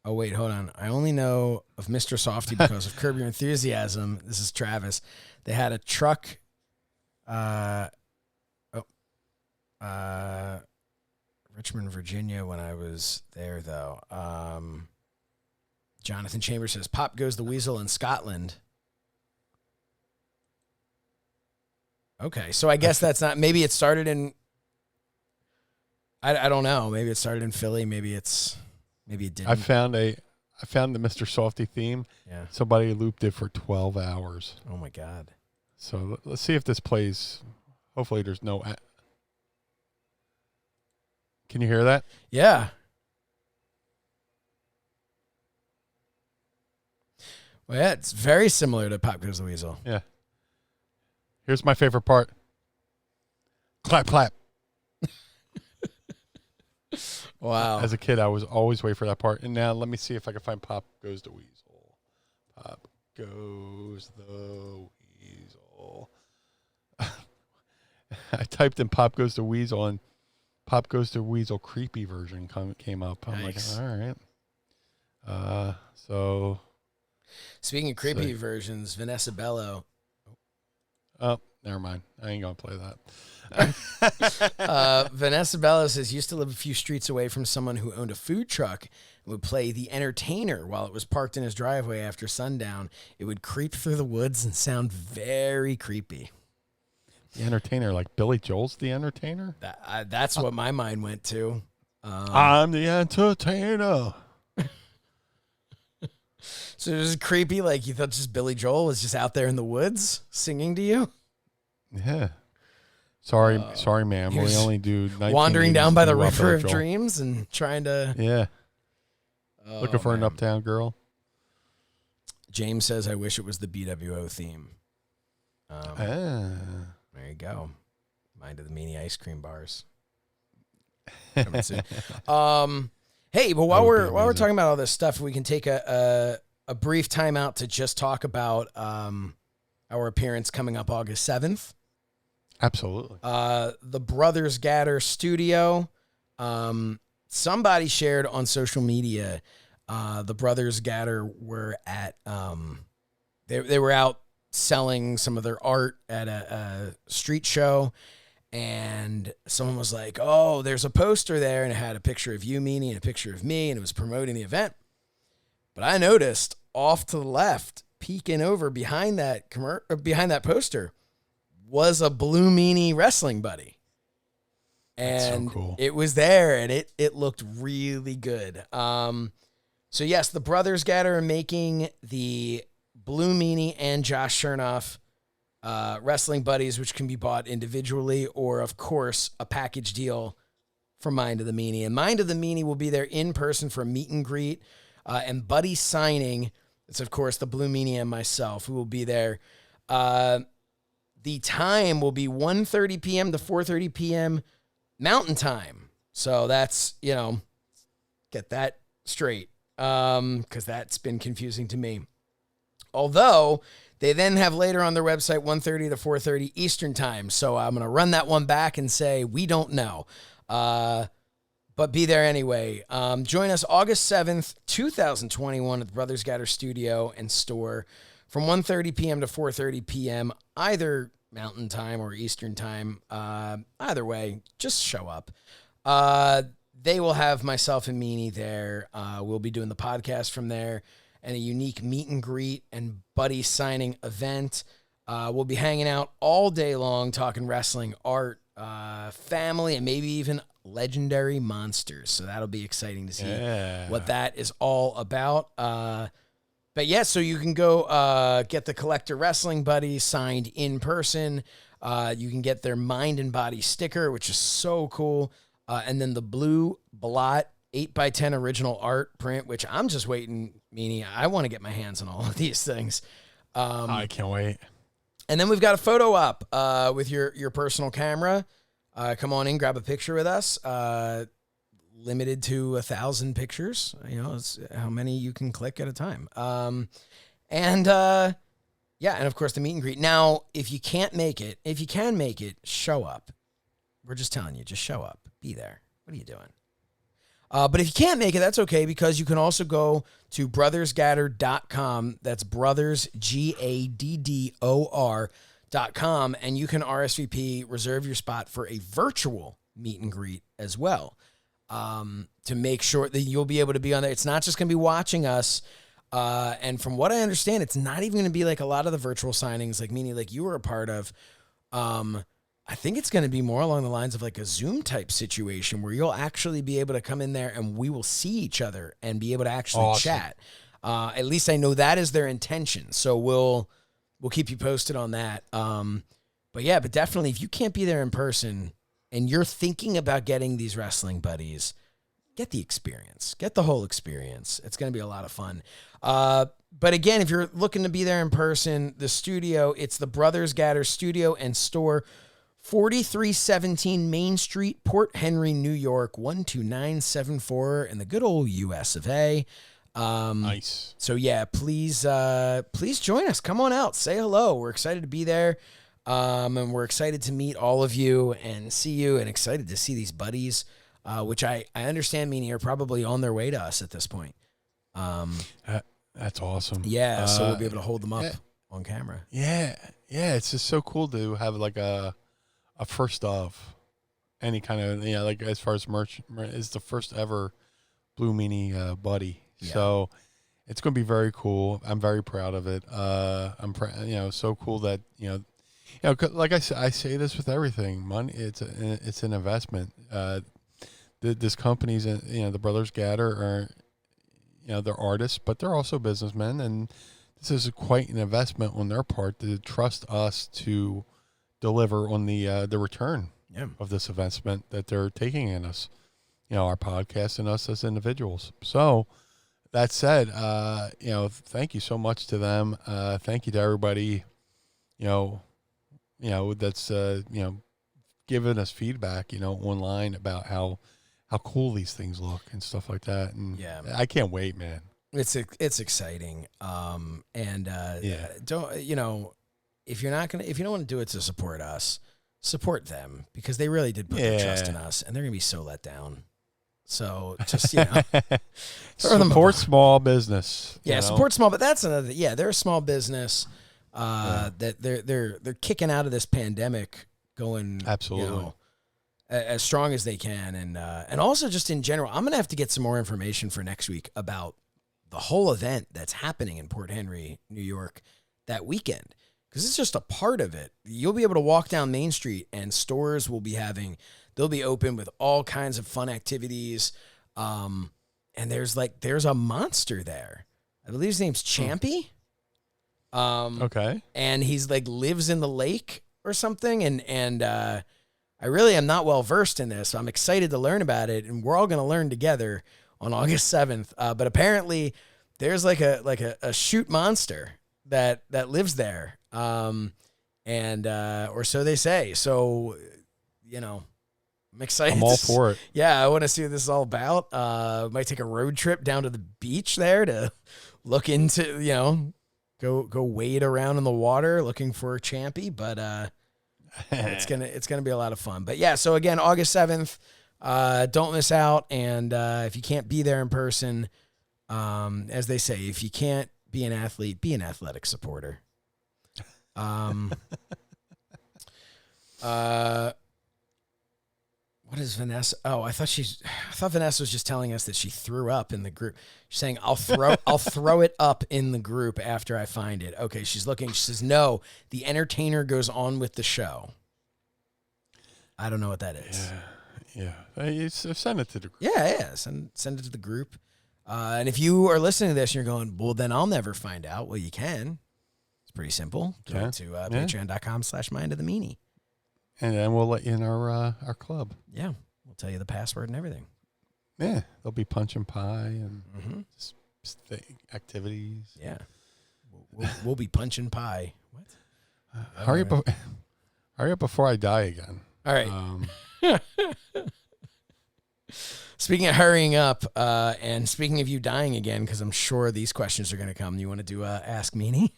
Oh wait, hold on. I only know of Mr. Softy because of Curb Your Enthusiasm. This is Travis. They had a truck. Richmond, Virginia. When I was there, though. Jonathan Chambers says, "Pop Goes the Weasel in Scotland." Okay, so I guess that's not. Maybe it started in. I don't know. Maybe it started in Philly. Maybe it didn't. I found the Mr. Softy theme. Yeah. Somebody looped it for 12 hours. Oh my God. So let's see if this plays. Hopefully there's no. Can you hear that? Yeah. Well, yeah, it's very similar to Pop Goes the Weasel. Yeah. Here's my favorite part. Clap, clap. Wow. As a kid, I was always wait for that part. And now let me see if I can find Pop Goes the Weasel. Pop Goes the Weasel. I typed in Pop Goes the Weasel, and Pop Goes the Weasel creepy version came up. I'm Nice. like, all right. So... Speaking of creepy versions, Vanessa Bello. Oh, never mind. I ain't going to play that. Vanessa Bello says, used to live a few streets away from someone who owned a food truck and would play The Entertainer while it was parked in his driveway after sundown. It would creep through the woods and sound very creepy. The Entertainer, like Billy Joel's The Entertainer? That's what my mind went to. I'm the Entertainer. So it was creepy, like you thought just Billy Joel was just out there in the woods singing to you? Yeah. Sorry, ma'am. We only do wandering down by the Billy river of Joel. dreams and trying to... Yeah. Looking for an uptown girl. James says, I wish it was the BWO theme. There you go. Mind of the Meanie ice cream bars. Hey, but while we're talking about all this stuff, we can take a brief time out to just talk about our appearance coming up August 7th. Absolutely. The Brothers Gatter Studio. Somebody shared on social media. The Brothers Gatter were at they were out selling some of their art at a street show. And someone was like, oh, there's a poster there, and it had a picture of you, Meanie, and a picture of me, and it was promoting the event. But I noticed off to the left, peeking over behind that poster, was a Blue Meanie wrestling buddy. And so cool. It was there, and it looked really good. So yes, the Brothers Gatter are making the Blue Meanie and Josh Shernoff wrestling buddies, which can be bought individually or, of course, a package deal for Mind of the Meanie. And Mind of the Meanie will be there in person for a meet and greet and buddy signing. It's, of course, the Blue Meanie and myself who will be there. The time will be 1:30 p.m. to 4:30 p.m. Mountain Time. So that's, get that straight because that's been confusing to me. Although... they then have later on their website 1:30 to 4:30 Eastern Time. So I'm going to run that one back and say we don't know. But be there anyway. Join us August 7th, 2021 at the Brothers Gatter Studio and Store from 1:30 p.m. to 4:30 p.m. either Mountain Time or Eastern Time. Either way, just show up. They will have myself and Meanie there. We'll be doing the podcast from there. And a unique meet and greet and buddy signing event. We'll be hanging out all day long, talking wrestling, art, family, and maybe even legendary monsters. So that'll be exciting to see what that is all about. But yeah, so you can go get the Collector Wrestling Buddies signed in person. You can get their Mind and Body sticker, which is so cool. And then the Blue Blot 8x10 original art print, which I'm just waiting, Meanie. I want to get my hands on all of these things. I can't wait. And then we've got a photo op with your personal camera. Come on in, grab a picture with us. Limited to 1,000 pictures. It's how many you can click at a time. And of course the meet and greet. Now, if you can make it, show up. We're just telling you, just show up. Be there. What are you doing? But if you can't make it, that's okay, because you can also go to brothersgatter.com. That's brothers, GADDOR.com, and you can RSVP, reserve your spot for a virtual meet and greet as well, to make sure that you'll be able to be on there. It's not just going to be watching us. And from what I understand, it's not even going to be like a lot of the virtual signings, like Meanie, like you were a part of. I think it's going to be more along the lines of like a Zoom type situation where you'll actually be able to come in there and we will see each other and be able to actually chat. At least I know that is their intention. So we'll keep you posted on that. But definitely if you can't be there in person and you're thinking about getting these wrestling buddies, get the experience. Get the whole experience. It's going to be a lot of fun. But again, if you're looking to be there in person, the studio, it's the Brothers Gatter Studio and Store, 4317 Main Street, Port Henry, New York, 12974 in the good old US of A. Nice. So yeah, please join us. Come on out. Say hello. We're excited to be there. And we're excited to meet all of you and see you, and excited to see these buddies, which I understand, Meanie, are probably on their way to us at this point. That's awesome. Yeah, so we'll be able to hold them up on camera. Yeah, it's just so cool to have like a first of any kind of, like as far as merch, it's the first ever Blue Meanie buddy. Yeah. So it's going to be very cool. I'm very proud of it. I'm so cool that like I say this with everything. Money, it's an investment. This company's the Brothers Gatter are. They're artists, but they're also businessmen, and this is quite an investment on their part to trust us to deliver on the return of this investment that they're taking in us, our podcast and us as individuals. So that said, thank you so much to them. Thank you to everybody, that's giving us feedback, online about how cool these things look and stuff like that. And I can't wait, man. It's exciting. Don't, if you don't want to do it to support us, support them, because they really did put their trust in us, and they're going to be so let down. So just, support small business. Yeah. Support small, but that's another, they're a small business, that they're kicking out of this pandemic going, absolutely. As strong as they can, and also just in general, I'm gonna have to get some more information for next week about the whole event that's happening in Port Henry, New York, that weekend, because it's just a part of it. You'll be able to walk down Main Street, and stores they'll be open with all kinds of fun activities, and there's a monster there. I believe his name's Champy. Okay, and he's lives in the lake or something, and I really am not well versed in this, so I'm excited to learn about it, and we're all going to learn together on August 7th. But apparently, there's a shoot monster that lives there, or so they say. So, I'm excited. I'm all for it. Yeah, I want to see what this is all about. Might take a road trip down to the beach there to look into, go wade around in the water looking for Champy, but. It's gonna be a lot of fun. But yeah, so again, August 7th, don't miss out. And if you can't be there in person, as they say, if you can't be an athlete, be an athletic supporter. What is Vanessa? Oh, I thought Vanessa was just telling us that she threw up in the group. She's saying, I'll throw it up in the group after I find it. Okay, she's looking. She says, no, the entertainer goes on with the show. I don't know what that is. Yeah. Send it to the group. Yeah. Send it to the group. And if you are listening to this and you're going, well, then I'll never find out. Well, you can. It's pretty simple. Go to patreon.com/mindofthemeanie. And then we'll let you in our club. Yeah. We'll tell you the password and everything. Yeah. There'll be punch and pie and activities. Yeah. We'll be punching pie. What? Hurry up before I die again. All right. Speaking of hurrying up, and speaking of you dying again, because I'm sure these questions are going to come, you want to do Ask Meanie?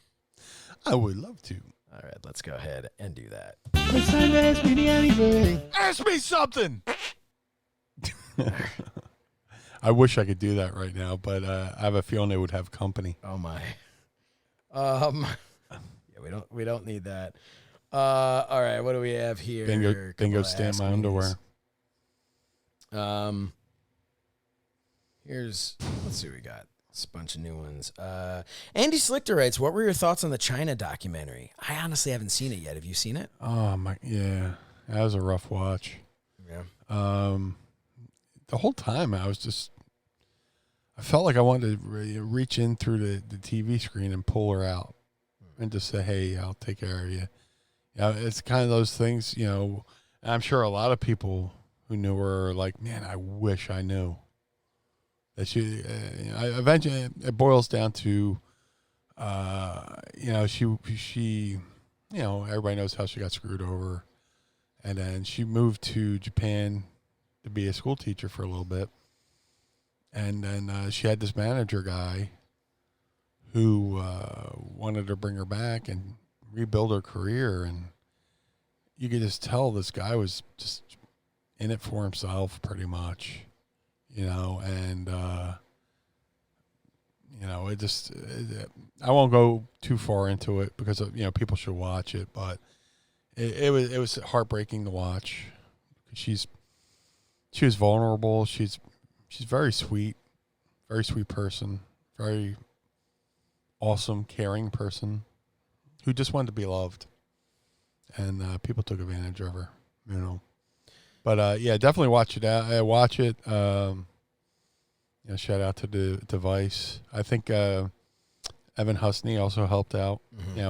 I would love to. All right, let's go ahead and do that. It's time to ask Meanie anything. Ask me something. I wish I could do that right now, but I have a feeling it would have company. Oh my. Yeah, we don't need that. All right, what do we have here? Bingo stamp my underwear. Let's see what we got. It's a bunch of new ones. Andy Slichter writes, what were your thoughts on the China documentary? I honestly haven't seen it yet. Have you seen it? Oh my, yeah. That was a rough watch. Yeah. The whole time I felt like I wanted to reach in through the TV screen and pull her out and just say, hey, I'll take care of you. Yeah, it's kind of those things, and I'm sure a lot of people who knew her are like, man, I wish I knew. That she, eventually, it boils down to, she, everybody knows how she got screwed over. And then she moved to Japan to be a school teacher for a little bit. And then she had this manager guy who wanted to bring her back and rebuild her career. And you could just tell this guy was just in it for himself pretty much, and, I won't go too far into it because, people should watch it, but it was heartbreaking to watch. She was vulnerable. She's very sweet person, very awesome, caring person who just wanted to be loved, and people took advantage of her, But definitely watch it. Watch it. Shout out to the Vice. I think Evan Husney also helped out.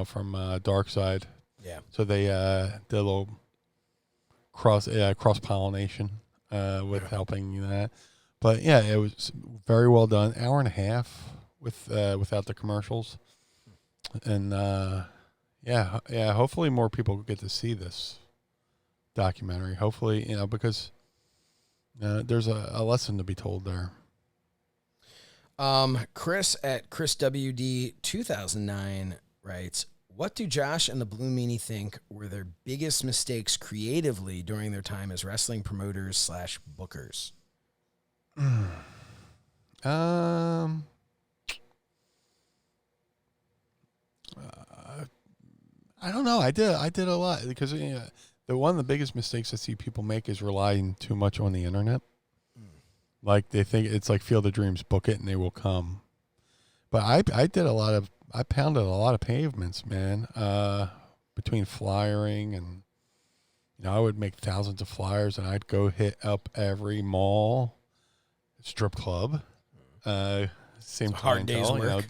From Dark Side. Yeah. So they did a little cross pollination with helping that. But it was very well done. Hour and a half without the commercials, and hopefully more people get to see this documentary. Hopefully, because there's a lesson to be told there. Chris at ChrisWD 2009 writes, what do Josh and the Blue Meanie think were their biggest mistakes creatively during their time as wrestling promoters / bookers? I don't know. I did a lot because one of the biggest mistakes I see people make is relying too much on the internet. Like they think it's like Field of Dreams, book it and they will come. But I pounded a lot of pavements, man. Between flyering and I would make thousands of flyers and I'd go hit up every mall, strip club, same hard day's work.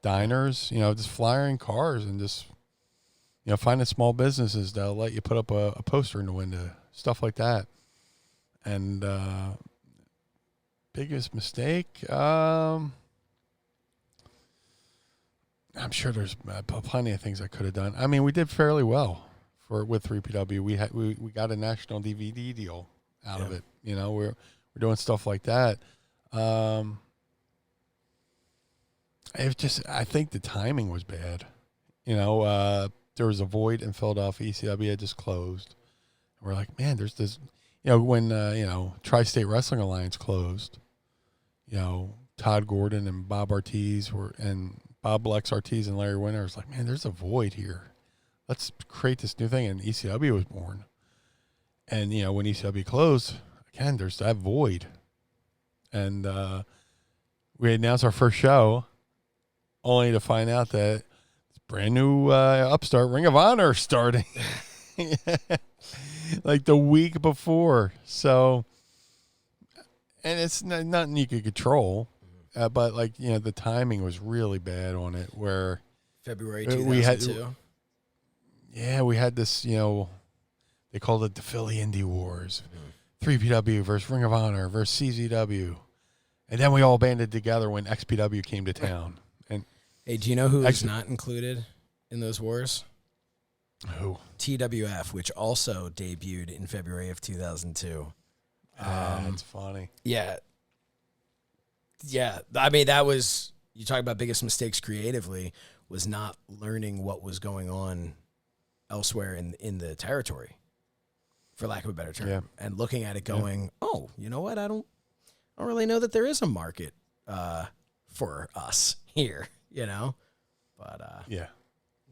Diners, just flyering cars and just finding small businesses that'll let you put up a poster in the window, stuff like that. And biggest mistake, I'm sure there's plenty of things I could have done. I mean, we did fairly well with 3PW. We got a national DVD deal out of it. We're doing stuff like that. I think the timing was bad. There was a void in Philadelphia. ECW had just closed. We're like, man, there's this. When Tri-State Wrestling Alliance closed, Todd Gordon and Bob Ortiz and Bob Lex Ortiz and Larry Winter was like, man, there's a void here. Let's create this new thing. And ECW was born. And, when ECW closed, again, there's that void. And we announced our first show only to find out that it's brand new upstart Ring of Honor starting. Like the week before. So, and it's nothing you could control. But the timing was really bad on it where February 2002. We had this, they called it the Philly Indie Wars. 3PW versus Ring of Honor versus CZW. And then we all banded together when XPW came to town. And hey, do you know who was not included in those wars? Who? TWF, which also debuted in February of 2002. That's funny. Yeah. Yeah. I mean, that was, you talk about biggest mistakes creatively, was not learning what was going on elsewhere in the territory, for lack of a better term, and looking at it going, oh, you know what? I don't really know that there is a market for us here, but yeah.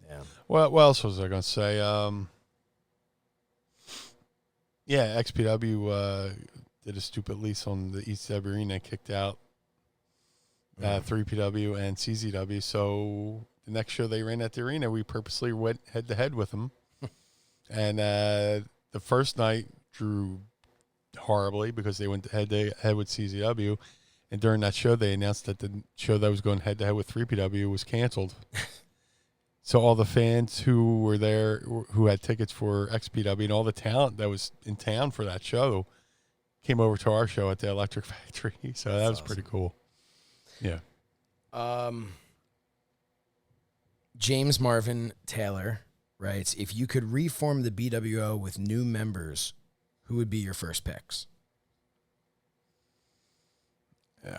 Yeah. Well, what else was I going to say? XPW did a stupid lease on the ECW arena, kicked out 3PW and CZW. So the next show they ran at the arena, we purposely went head to head with them. And the first night drew horribly because they went head to head with CZW. And during that show, they announced that the show that was going head to head with 3PW was canceled. So all the fans who were there, who had tickets for XPW, and all the talent that was in town for that show came over to our show at the Electric Factory. So that was awesome. Pretty cool. Yeah. James Marvin Taylor writes, if you could reform the BWO with new members, who would be your first picks?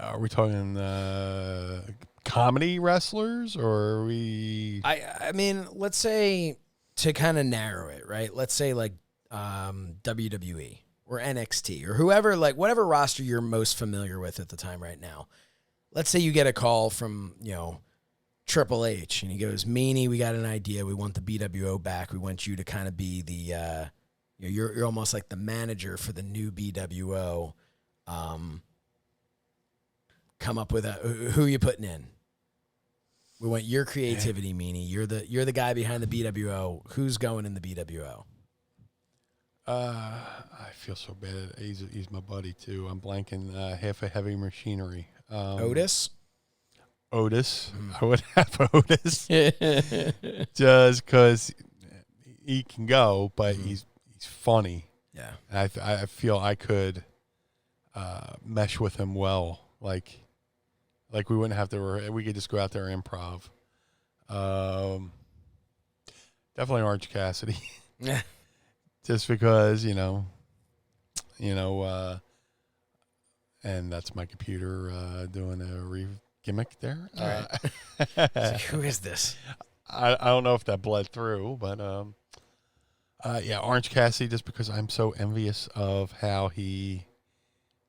Are we talking comedy wrestlers, or are we? I mean, let's say, to kind of narrow it, right? Let's say like WWE or NXT or whoever, like whatever roster you're most familiar with at the time right now. Let's say you get a call from, Triple H, and he goes, Meanie, we got an idea. We want the BWO back. We want you to kind of be the, you're almost like the manager for the new BWO. Come up with who are you putting in? We want your creativity, Meanie. You're the guy behind the BWO. Who's going in the BWO? I feel so bad. He's my buddy too. I'm blanking. Half a Heavy Machinery. Otis. I would have Otis just because he can go, but he's funny. Yeah, and I feel I could mesh with him well. Like we wouldn't have to. We could just go out there and improv. Definitely Orange Cassidy. Yeah, just because and that's my computer doing a gimmick there. All right. Who is this? I don't know if that bled through, but Orange Cassidy, just because I'm so envious of how he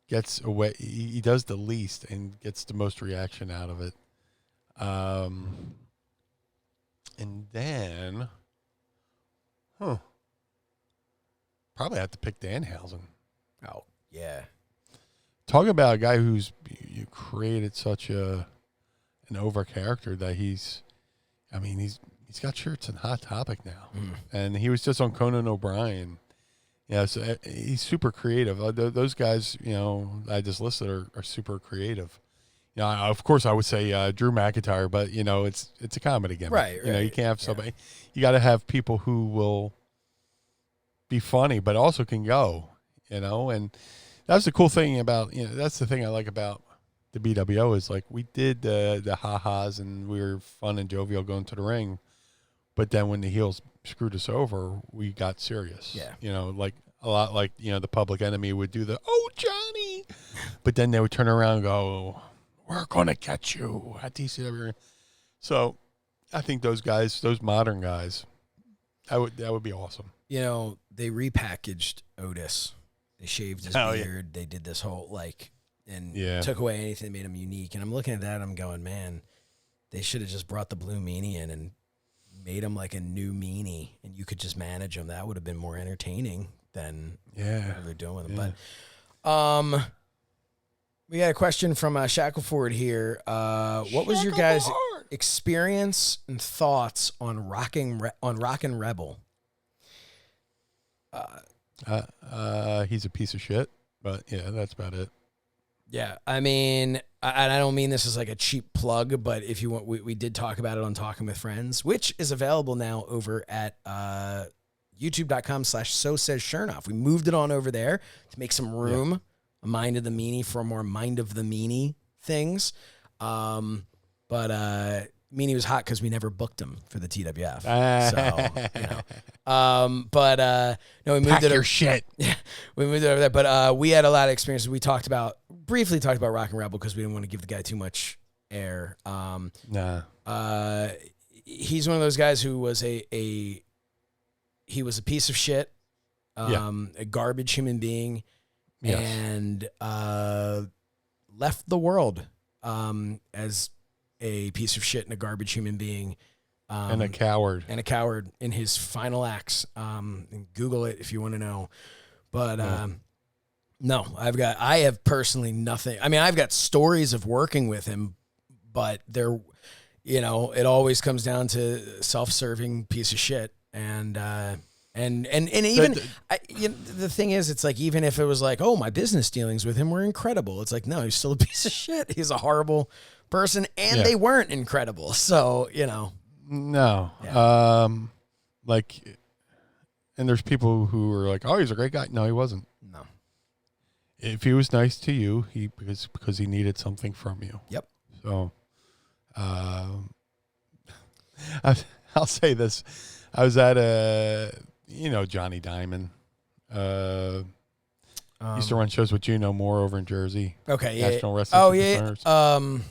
gets away. He does the least and gets the most reaction out of it. And then, probably have to pick Danhausen. Oh, yeah. Talk about a guy who's created such an over character that he's got shirts in Hot Topic now, and he was just on Conan O'Brien. Yeah, so he's super creative. Those guys, I just listed are super creative. Of course, I would say Drew McIntyre, but it's a comedy gimmick. Right. You can't have somebody. You got to have people who will be funny, but also can go. And that's the cool thing about that's the thing I like about the BWO is like we did the ha-has and we were fun and jovial going to the ring, but then when the heels screwed us over, we got serious. Yeah. Like a lot like the Public Enemy would do the "Oh Johnny," but then they would turn around and go, "We're gonna get you" at TCW. So I think those guys, those modern guys, that would be awesome. They repackaged Otis. They shaved his beard. Yeah. They did this whole took away anything that made him unique. And I'm looking at that and I'm going, man, they should have just brought the Blue Meanie in and made him like a new Meanie, and you could just manage him. That would have been more entertaining than what they're doing with him. Yeah. But we got a question from Shackleford here. What was your guys' experience and thoughts on Rockin' Rebel? He's a piece of shit, but yeah, that's about it. Yeah, I mean, I don't mean this as like a cheap plug, but if you want, we did talk about it on Talking with Friends, which is available now over at youtube.com/So Says Shernoff. We moved it on over there to make some room, a Mind of the Meanie for more Mind of the Meanie things. But Meanie was hot because we never booked him for the TWF. No, we moved Pack it. Your shit. Yeah, we moved it over there. But we had a lot of experiences. We briefly talked about Rockin' Rebel because we didn't want to give the guy too much air. He's one of those guys who was he was a piece of shit, a garbage human being, and left the world as a piece of shit and a garbage human being. And a coward. In his final acts. And Google it if you want to know. But no, I have personally nothing. I mean, I've got stories of working with him, but it always comes down to self-serving piece of shit. And even the thing is, it's like, even if it was like, oh, my business dealings with him were incredible, it's like, no, he's still a piece of shit. He's a horrible person, and they weren't incredible. So, No. Yeah. Like, and there's people who are like, oh, he's a great guy. No, he wasn't. No. If he was nice to you, because he needed something from you. Yep. So, I'll say this. I was at Johnny Diamond. Used to run shows with Juno Moore over in Jersey. Okay, National Wrestling Superstars.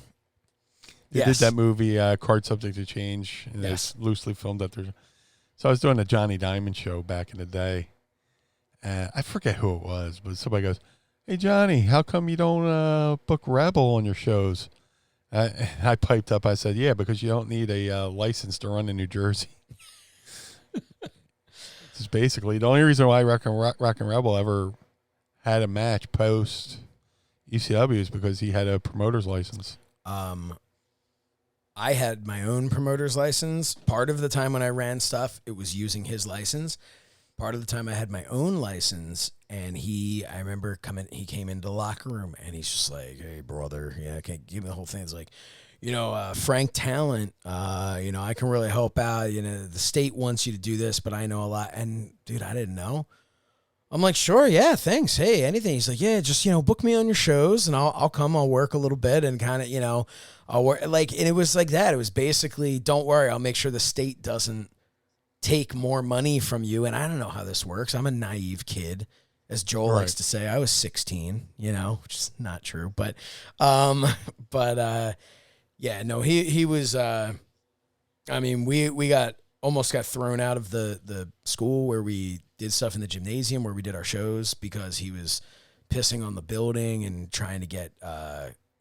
Yeah. They did that movie, Card Subject to Change. And Yes. It's loosely filmed at their. So I was doing a Johnny Diamond show back in the day. I forget who it was, but somebody goes, "Hey, Johnny, how come you don't book Rebel on your shows?" I piped up. I said, "Yeah, because you don't need a license to run in New Jersey." It's basically the only reason why Rock and Rebel ever had a match post ECW is because he had a promoter's license. I had my own promoter's license. Part of the time when I ran stuff, it was using his license. Part of the time I had my own license, and I remember he came into the locker room, and he's just like, "Hey, brother, yeah, okay, give me the whole thing." It's like, Frank Talent, I can really help out. The state wants you to do this, but I know a lot. And, dude, I didn't know. I'm like, sure, yeah, thanks. Hey, anything. He's like, yeah, just, book me on your shows, and I'll come, I'll work a little bit, and kind of, I'll work. Like, and it was like that. It was basically, don't worry, I'll make sure the state doesn't take more money from you. And I don't know how this works. I'm a naive kid, as Joel likes to say. I was 16, which is not true. But yeah, no, he was, we almost got thrown out of the school where we did stuff in the gymnasium where we did our shows because he was pissing on the building and trying to get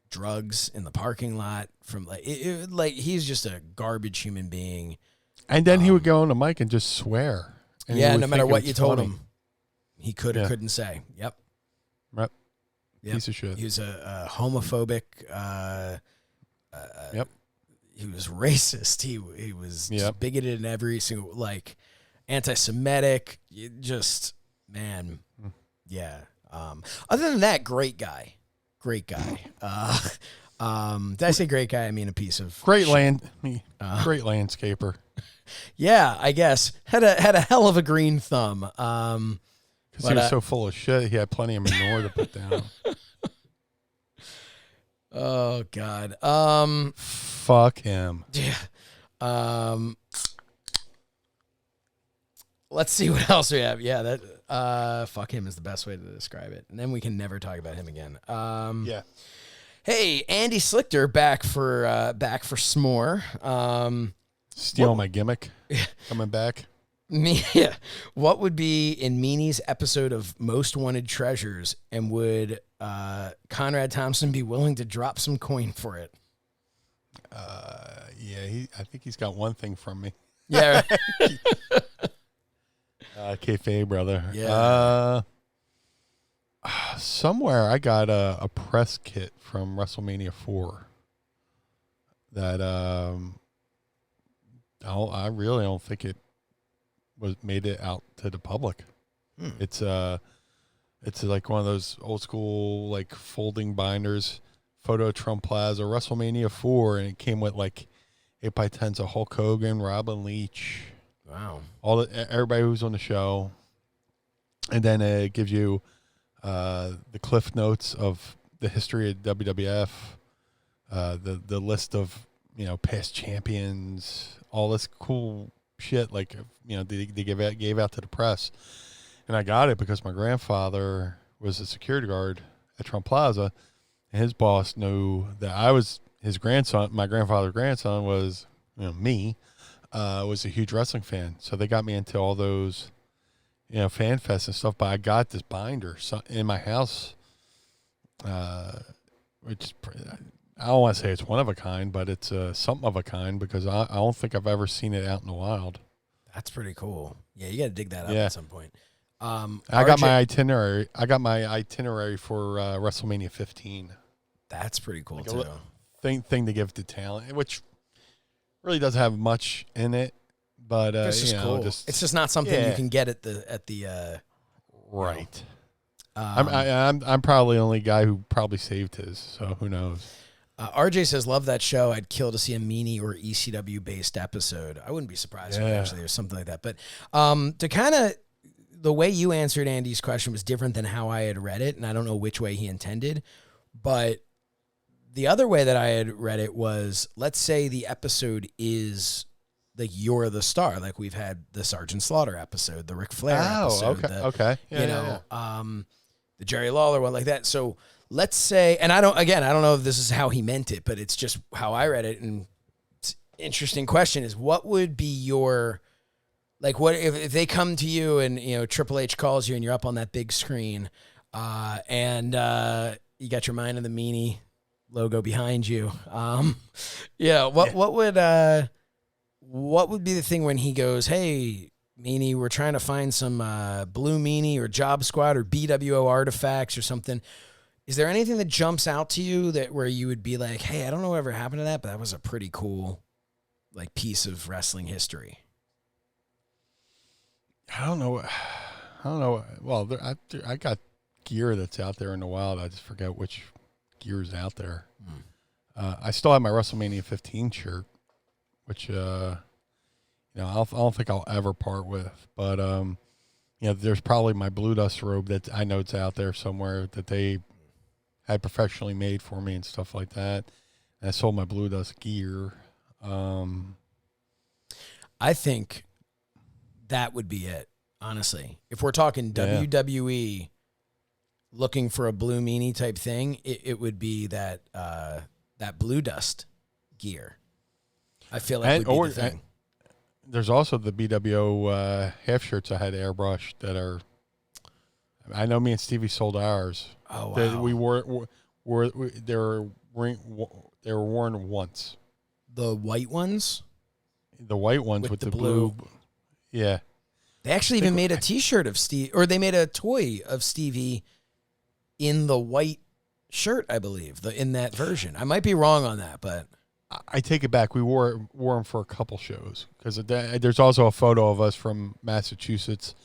drugs in the parking lot from he's just a garbage human being. And then he would go on the mic and just swear. And yeah, no matter what you told him, he could or couldn't say. Yep. Yep. Piece of shit. He was a homophobic. Yep. He was racist. He was just bigoted in every single, anti-Semitic. Man. Yeah. Other than that, great guy. Great guy. Did I say great guy? I mean a piece of great great landscaper. Yeah, I guess had a hell of a green thumb. Because he was so full of shit, he had plenty of manure to put down. Oh God. Fuck him. Yeah. Let's see what else we have. Yeah, that fuck him is the best way to describe it. And then we can never talk about him again. Yeah. Hey, Andy Slichter back for s'more. Steal my gimmick. Coming back. Yeah. What would be in Meanie's episode of Most Wanted Treasures, and would Conrad Thompson be willing to drop some coin for it? Yeah, I think he's got one thing from me. Yeah. Kayfabe, brother. Yeah. Somewhere I got a press kit from WrestleMania 4 that I really don't think it made it out to the public. It's like one of those old school folding binders, photo of Trump Plaza, WrestleMania 4, and it came with 8x10s of Hulk Hogan, Robin Leach. Wow. Everybody who's on the show. And then it gives you the cliff notes of the history of WWF, the list of past champions, all this cool shit they gave out to the press. And I got it because my grandfather was a security guard at Trump Plaza, and his boss knew that I was his grandson. My grandfather's grandson was me, was a huge wrestling fan, so they got me into all those fan fests and stuff. But I got this binder in my house, which I don't want to say it's one of a kind, but it's something of a kind because I don't think I've ever seen it out in the wild. That's pretty cool. Yeah, you got to dig that up at some point. I got my itinerary. I got my itinerary for WrestleMania 15. That's pretty cool too. Thing to give to talent, which really doesn't have much in it, but it's just cool. It's just not something you can get at the right. I'm probably the only guy who probably saved his, so who knows? RJ says, love that show. I'd kill to see a Meanie or ECW based episode. I wouldn't be surprised if actually there's something like that. But to kind of, the way you answered Andy's question was different than how I had read it, and I don't know which way he intended. But the other way that I had read it was, let's say the episode is like You're the Star, like we've had the Sergeant Slaughter episode, the Ric Flair episode. Okay. The Jerry Lawler one, like that. So let's say, and I don't know if this is how he meant it, but it's just how I read it. And it's an interesting question is, what would be your, like, what if they come to you and, Triple H calls you and you're up on that big screen and you got your Mind of the Meanie logo behind you. What would be the thing when he goes, hey, Meanie, we're trying to find some Blue Meanie or Job Squad or BWO artifacts or something. Is there anything that jumps out to you that where you would be like, hey, I don't know whatever happened to that, but that was a pretty cool like piece of wrestling history? I don't know. Well, I got gear that's out there in the wild. I just forget which gear is out there. I still have my WrestleMania 15 shirt, which I don't think I'll ever part with. But there's probably my BlueDust robe that I know it's out there somewhere that they had professionally made for me and stuff like that. And I sold my BlueDust gear. I think that would be it, honestly. If we're talking WWE looking for a Blue Meanie type thing, it would be that BlueDust gear. I feel like would be the thing. There's also the BWO half shirts I had airbrushed that are. I know me and Stevie sold ours. Oh wow! They were worn once. The white ones. The white ones with the blue. Yeah. They actually even made a T-shirt of Steve, or they made a toy of Stevie in the white shirt, I believe, in that version. I might be wrong on that, but I take it back. We wore them for a couple shows because there's also a photo of us from Massachusetts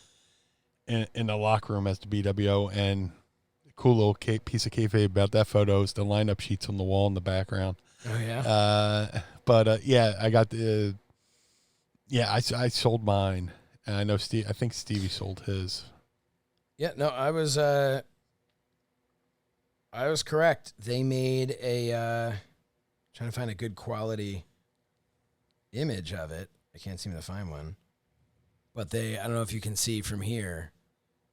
in the locker room as the BWO, and a cool little piece of kayfabe about that photo is the lineup sheets on the wall in the background. Oh yeah. I got the. Yeah, I sold mine, and I know I think Stevie sold his. Yeah, no, I was correct. They made a trying to find a good quality image of it. I can't seem to find one, but I don't know if you can see from here.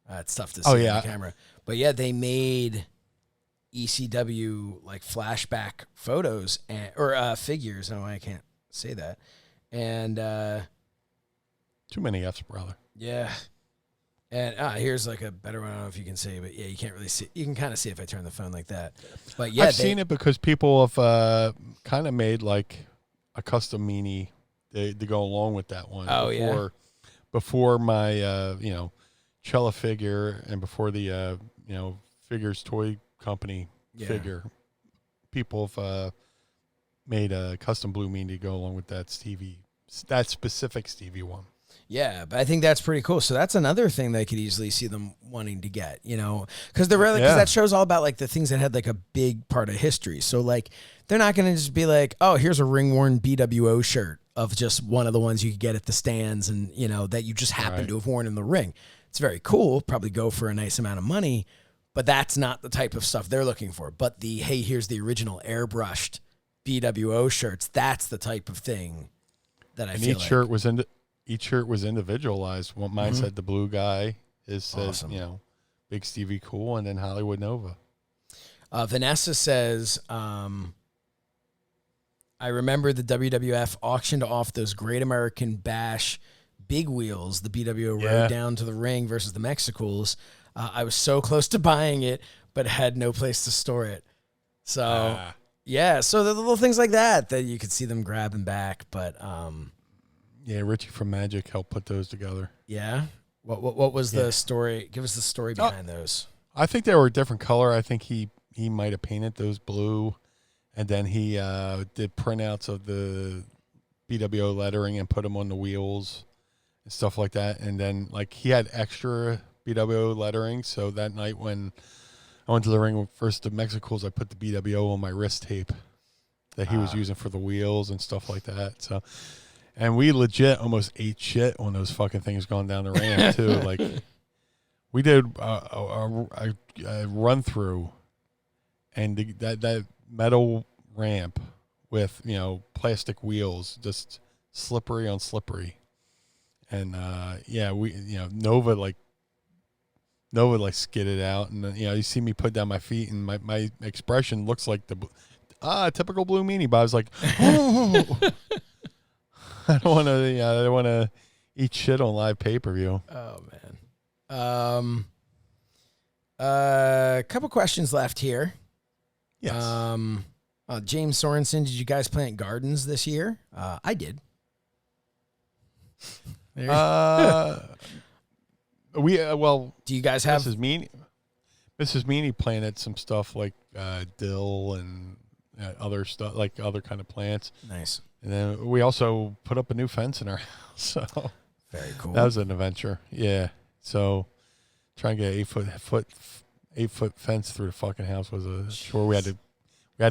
It's tough to see on the camera, but yeah, they made ECW like flashback photos or figures. I don't know why I can't say that. And too many F's, brother. Yeah. And here's like a better one. I don't know if you can see, but yeah, you can't really see. You can kind of see if I turn the phone like that. But yeah, I've seen it because people have kind of made like a custom Meanie to go along with that one. Oh, before my Cella figure and before the Figures Toy Company figure, people have made a custom Blue Meanie to go along with that specific Stevie one. Yeah, but I think that's pretty cool. So that's another thing that I could easily see them wanting to get, because that show's all about like the things that had like a big part of history. So like they're not going to just be like, oh, here's a ring worn BWO shirt of just one of the ones you could get at the stands and that you just happen to have worn in the ring. It's very cool, probably go for a nice amount of money, but that's not the type of stuff they're looking for. But hey, here's the original airbrushed BWO shirts. That's the type of thing that I feel like. Each shirt was individualized. Well, mine said the blue guy. His says, Big Stevie Cool, and then Hollywood Nova. Vanessa says, I remember the WWF auctioned off those Great American Bash big wheels the BWO rode down to the ring versus the Mexicools. I was so close to buying it, but had no place to store it. So, so the little things like that you could see them grabbing back, but... Yeah, Richie from Magic helped put those together. Yeah? What was the story? Give us the story behind those. I think they were a different color. I think he might have painted those blue, and then he did printouts of the BWO lettering and put them on the wheels and stuff like that. And then, like, he had extra BWO lettering, so that night when I went to the ring versus the Mexicools, I put the BWO on my wrist tape. that he was using for the wheels and stuff like that. So, and we legit almost ate shit on those fucking things going down the ramp too. Like we did a run through, and that metal ramp with plastic wheels, just slippery on slippery, and we Nova skidded out, and you see me put down my feet, and my expression looks like the typical Blue Meanie, but I was like, oh. I don't want to eat shit on live pay-per-view. Oh man. A couple questions left here. Yes. James Sorensen, did you guys plant gardens this year? I did. Do you guys have Mrs. Meanie planted some stuff like dill and other stuff, like other kind of plants. Nice. And then we also put up a new fence in our house. So very cool. That was an adventure. Yeah. So trying to get 8 foot fence through the fucking house was a chore. We had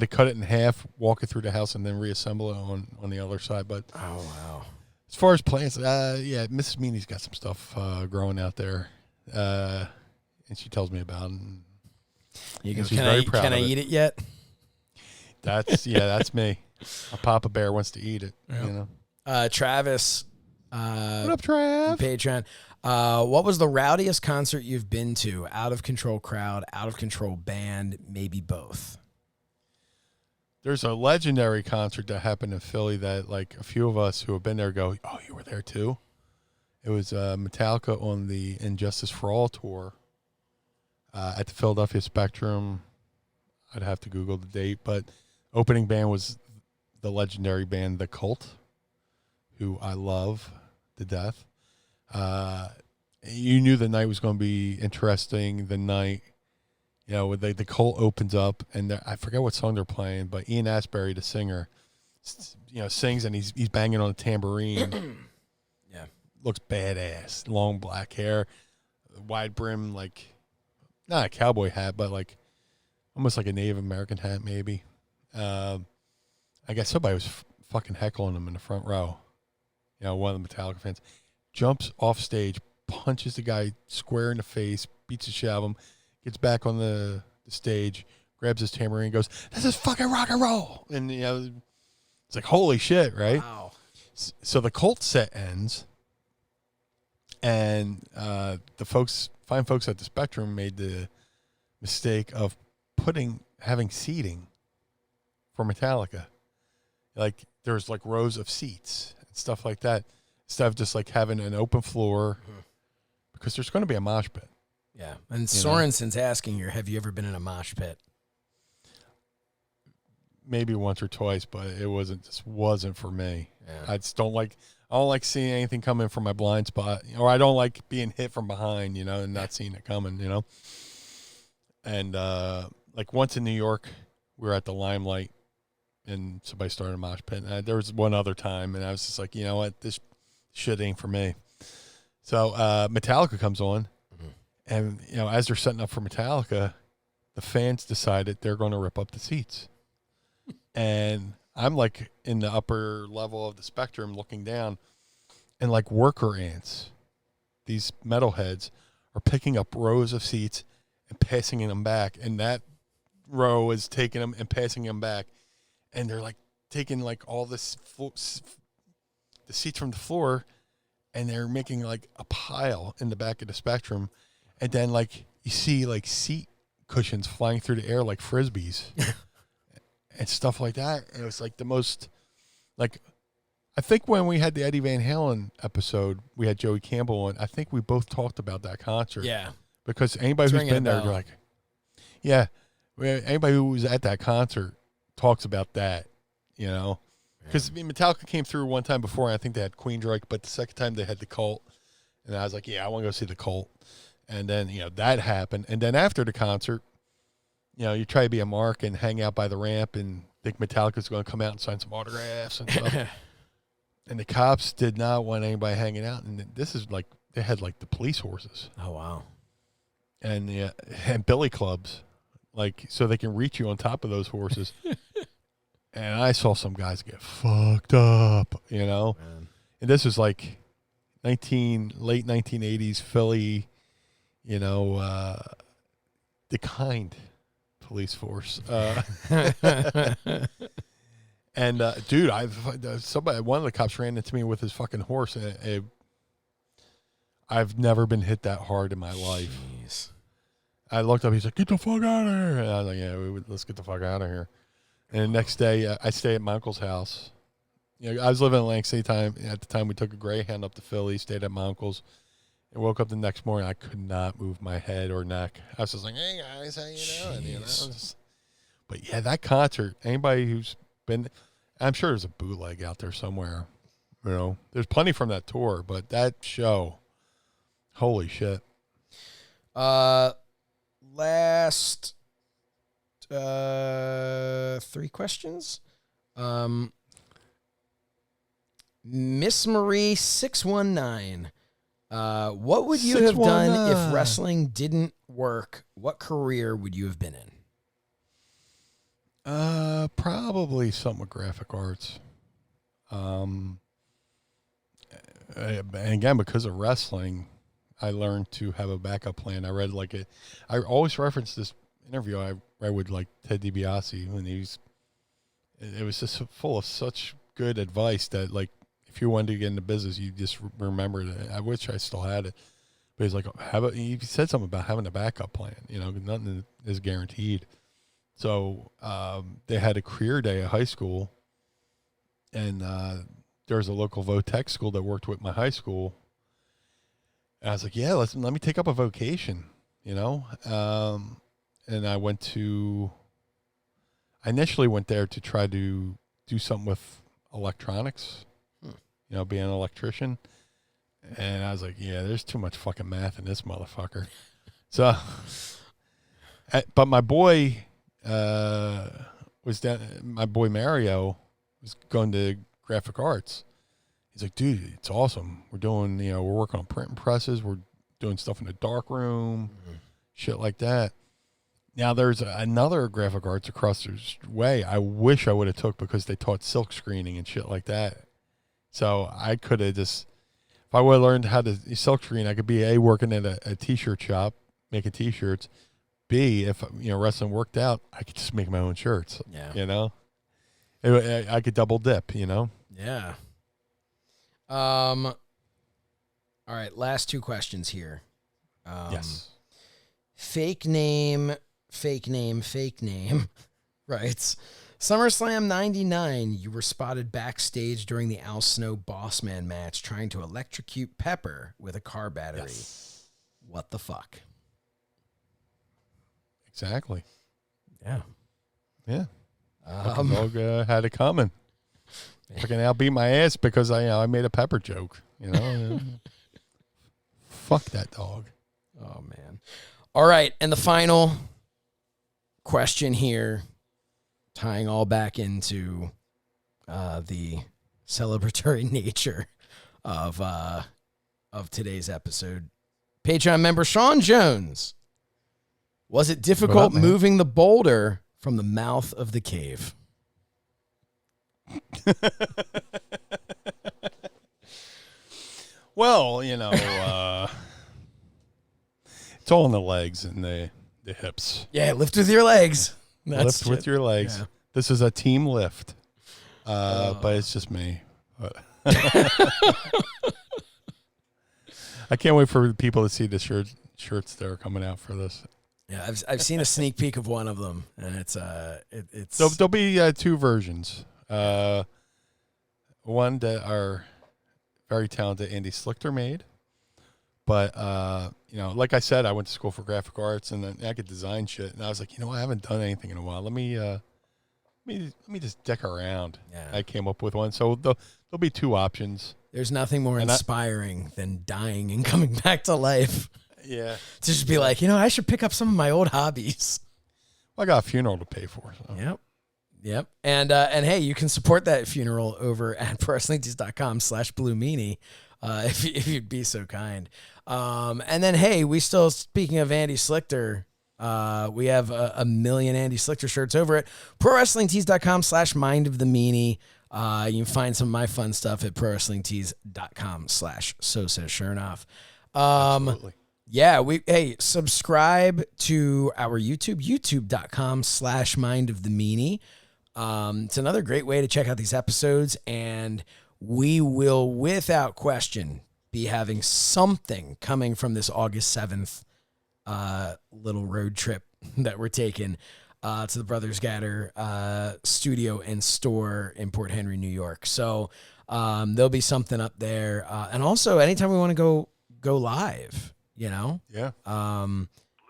to cut it in half, walk it through the house, and then reassemble it on the other side. But oh wow. As far as plants, Mrs. Meanie's got some stuff growing out there, and she tells me about it. She's very proud can I eat it yet? That's me. A Papa Bear wants to eat it. Yep. Travis. What up, Trav? Patreon. What was the rowdiest concert you've been to? Out of control crowd, out of control band, maybe both. There's a legendary concert that happened in Philly that a few of us who have been there go, oh, you were there too? It was Metallica on the Injustice for All tour at the Philadelphia Spectrum. I'd have to Google the date, but opening band was the legendary band The Cult, who I love to death. You knew the night was going to be interesting. The night, with the Cult opens up, and I forget what song they're playing, but Ian Astbury, the singer, sings, and he's banging on a tambourine. Yeah, looks badass. Long black hair, wide brim, not a cowboy hat, but almost like a Native American hat, maybe. I guess somebody was fucking heckling him in the front row. One of the Metallica fans jumps off stage, punches the guy square in the face, beats the shit out of him, gets back on the stage, grabs his tambourine, and goes, "This is fucking rock and roll!" And it's like, holy shit, right? Wow. So the Cult set ends, and the fine folks at the Spectrum made the mistake of having seating for Metallica. There's rows of seats and stuff like that, instead of just having an open floor, because there's going to be a mosh pit. Yeah, and Sorensen's asking here, have you ever been in a mosh pit? Maybe once or twice, but it wasn't for me. Yeah. I don't like seeing anything coming from my blind spot, or I don't like being hit from behind, and not seeing it coming, And once in New York, we were at the Limelight, and somebody started a mosh pit. There was one other time, and I was just like, you know what, this shit ain't for me. So Metallica comes on, and as they're setting up for Metallica, the fans decided they're going to rip up the seats. And I'm in the upper level of the Spectrum looking down, and worker ants, these metalheads, are picking up rows of seats and passing them back, and that row is taking them and passing them back, and they're taking all this the seats from the floor, and they're making a pile in the back of the Spectrum, and then you see seat cushions flying through the air like frisbees and stuff like that. And it was the most I think when we had the Eddie Van Halen episode, we had Joey Campbell on. I think we both talked about that concert. Yeah. Because anybody who's been there, they're yeah, anybody who was at that concert talks about that, Because Metallica came through one time before, and I think they had Queensryche, but the second time they had the Cult, and I was like, yeah, I want to go see the Cult. And then, that happened. And then after the concert, you try to be a mark and hang out by the ramp and think Metallica's going to come out and sign some autographs and stuff. And the cops did not want anybody hanging out. And this is they had the police horses. Oh, wow. And and billy clubs, so they can reach you on top of those horses. And I saw some guys get fucked up, you know. Man. And this was like late 1980s Philly, you know, the kind police force. And dude, one of the cops ran into me with his fucking horse, and I've never been hit that hard in my life. Jeez. I looked up. He's like, "Get the fuck out of here!" And I was like, "Yeah, let's get the fuck out of here." And the next day, I stayed at my uncle's house. You know, I was living in Atlantic City at the time. We took a Greyhound up to Philly, stayed at my uncle's, and woke up the next morning. I could not move my head or neck. I was just like, "Hey guys, how you doing?" You know. But yeah, that concert. Anybody who's been, I'm sure there's a bootleg out there somewhere. You know, there's plenty from that tour, but that show, holy shit. Last 3 questions. Miss Marie 619. What would you have done if wrestling didn't work? What career would you have been in? Probably something with graphic arts. And again, because of wrestling, I learned to have a backup plan. I read I always reference this interview I read with like Ted DiBiase when it was just full of such good advice that like if you wanted to get into business, you just remembered it. I wish I still had it, but he's like, he said something about having a backup plan. You know, nothing is guaranteed. So they had a career day at high school, and there was a local Votech school that worked with my high school. And I was like, yeah, let me take up a vocation, you know. And I initially went there to try to do something with electronics, you know, being an electrician. And I was like, yeah, there's too much fucking math in this motherfucker. So, but my boy my boy Mario was going to graphic arts. He's like, dude, it's awesome. We're doing, you know, we're working on printing presses. We're doing stuff in the dark room, shit like that. Now there's another graphic arts across the way. I wish I would have took because they taught silk screening and shit like that. So I could have just, if I would have learned how to silk screen, I could be A, working at a t-shirt shop, making t-shirts. B, if, you know, wrestling worked out, I could just make my own shirts. Yeah. You know? I could double dip, you know? Yeah. All right, last 2 questions here. Yes. Fake name writes, SummerSlam 99, you were spotted backstage during the Al Snow Bossman match trying to electrocute Pepper with a car battery. Yes. What the fuck? Exactly. Yeah. Yeah. Dog had it coming. Fucking outbeat my ass because I made a Pepper joke, you know? Fuck that dog. Oh, man. All right, and the final question here, tying all back into the celebratory nature of today's episode. Patreon member Sean Jones. Was it difficult moving the boulder from the mouth of the cave? Well, you know, it's all in the legs and the hips. Yeah, lift with your legs. Lift with your legs. Yeah. This is a team lift, but it's just me. I can't wait for people to see the shirts that are coming out for this. Yeah, I've seen a sneak peek of one of them, and it's there'll be 2 versions. One that our very talented Andy Slichter made, but you know, like I said, I went to school for graphic arts, and then I could design shit, and I was like, you know, I haven't done anything in a while. Let me just dick around. Yeah. I came up with one, so there'll be 2 options. There's nothing more inspiring than dying and coming back to life. Yeah. To just be like, you know, I should pick up some of my old hobbies. Well, I got a funeral to pay for. So. Yep. And hey, you can support that funeral over at ProWrestlingTees.com/Blue Meanie, if you'd be so kind. And then, hey, speaking of Andy Slichter, We have a million Andy Slichter shirts over at prowrestlingtees.com/mind of the meanie. You can find some of my fun stuff at prowrestlingtees.com/so says Shernoff. Absolutely. Yeah, subscribe to our YouTube, youtube.com/mind of the meanie. It's another great way to check out these episodes, and we will, without question, be having something coming from this August 7th little road trip that we're taking to the Brothers Gatter studio and store in Port Henry, New York. So there'll be something up there. And also, anytime we want to go live, you know? Yeah.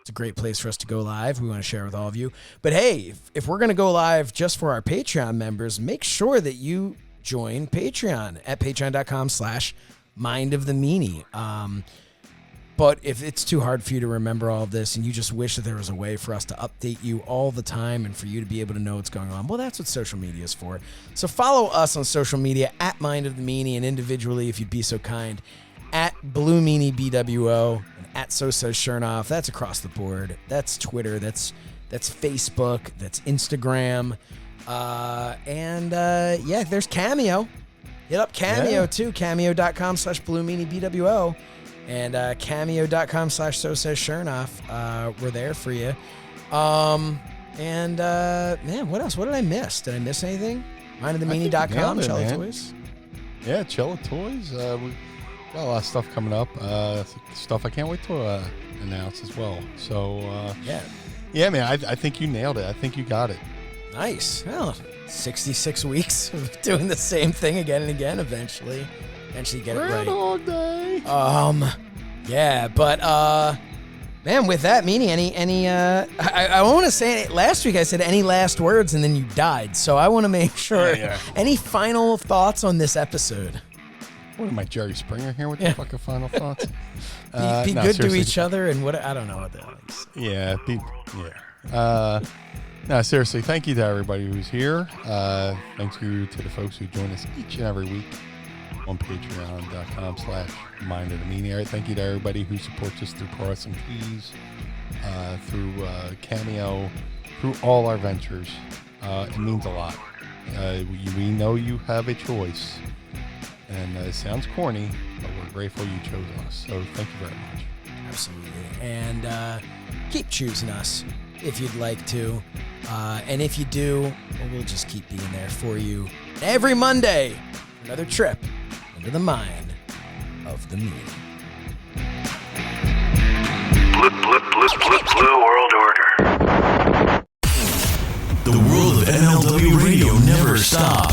It's a great place for us to go live. We want to share with all of you. But hey, if we're going to go live just for our Patreon members, make sure that you join Patreon at patreon.com/mind of the meanie. But if it's too hard for you to remember all of this and you just wish that there was a way for us to update you all the time and for you to be able to know what's going on, well, that's what social media is for. So follow us on social media at Mind of the Meanie, and individually, if you'd be so kind, at Blue Meanie BWO and at So Says Shernoff. That's across the board. That's Twitter. That's Facebook. That's Instagram. Yeah, there's Cameo. Hit up Cameo too. Cameo.com/Blue Meanie BWO. And cameo.com/So Says Shernoff. We're there for you. Man, what else? What did I miss? Did I miss anything? Mindofthemeanie.com, Cello Toys. Yeah, Cello Toys. We got a lot of stuff coming up. Stuff I can't wait to announce as well. So, yeah, man, I think you nailed it. I think you got it. Nice. Well, 66 weeks of doing the same thing again and again. Eventually get it right. Groundhog Day. Yeah, but man, with that, Meanie, any I want to say last week I said any last words and then you died. So I want to make sure. Yeah. Any final thoughts on this episode? What am I, Jerry Springer here with the fucking final thoughts? Be good to each other and what I don't know what that is. Yeah, no, seriously, thank you to everybody who's here. Thanks you to the folks who join us each and every week on patreon.com/Mind of the Meanie. Thank you to everybody who supports us through Pro Wrestling Tees, through Cameo, through all our ventures. It means a lot. We know you have a choice, and it sounds corny, but we're grateful you chose us. So thank you very much. Absolutely. And keep choosing us if you'd like to. And if you do, well, we'll just keep being there for you every Monday. Another trip into the mind of the meanie. Blue World Order. The world of MLW radio never stops.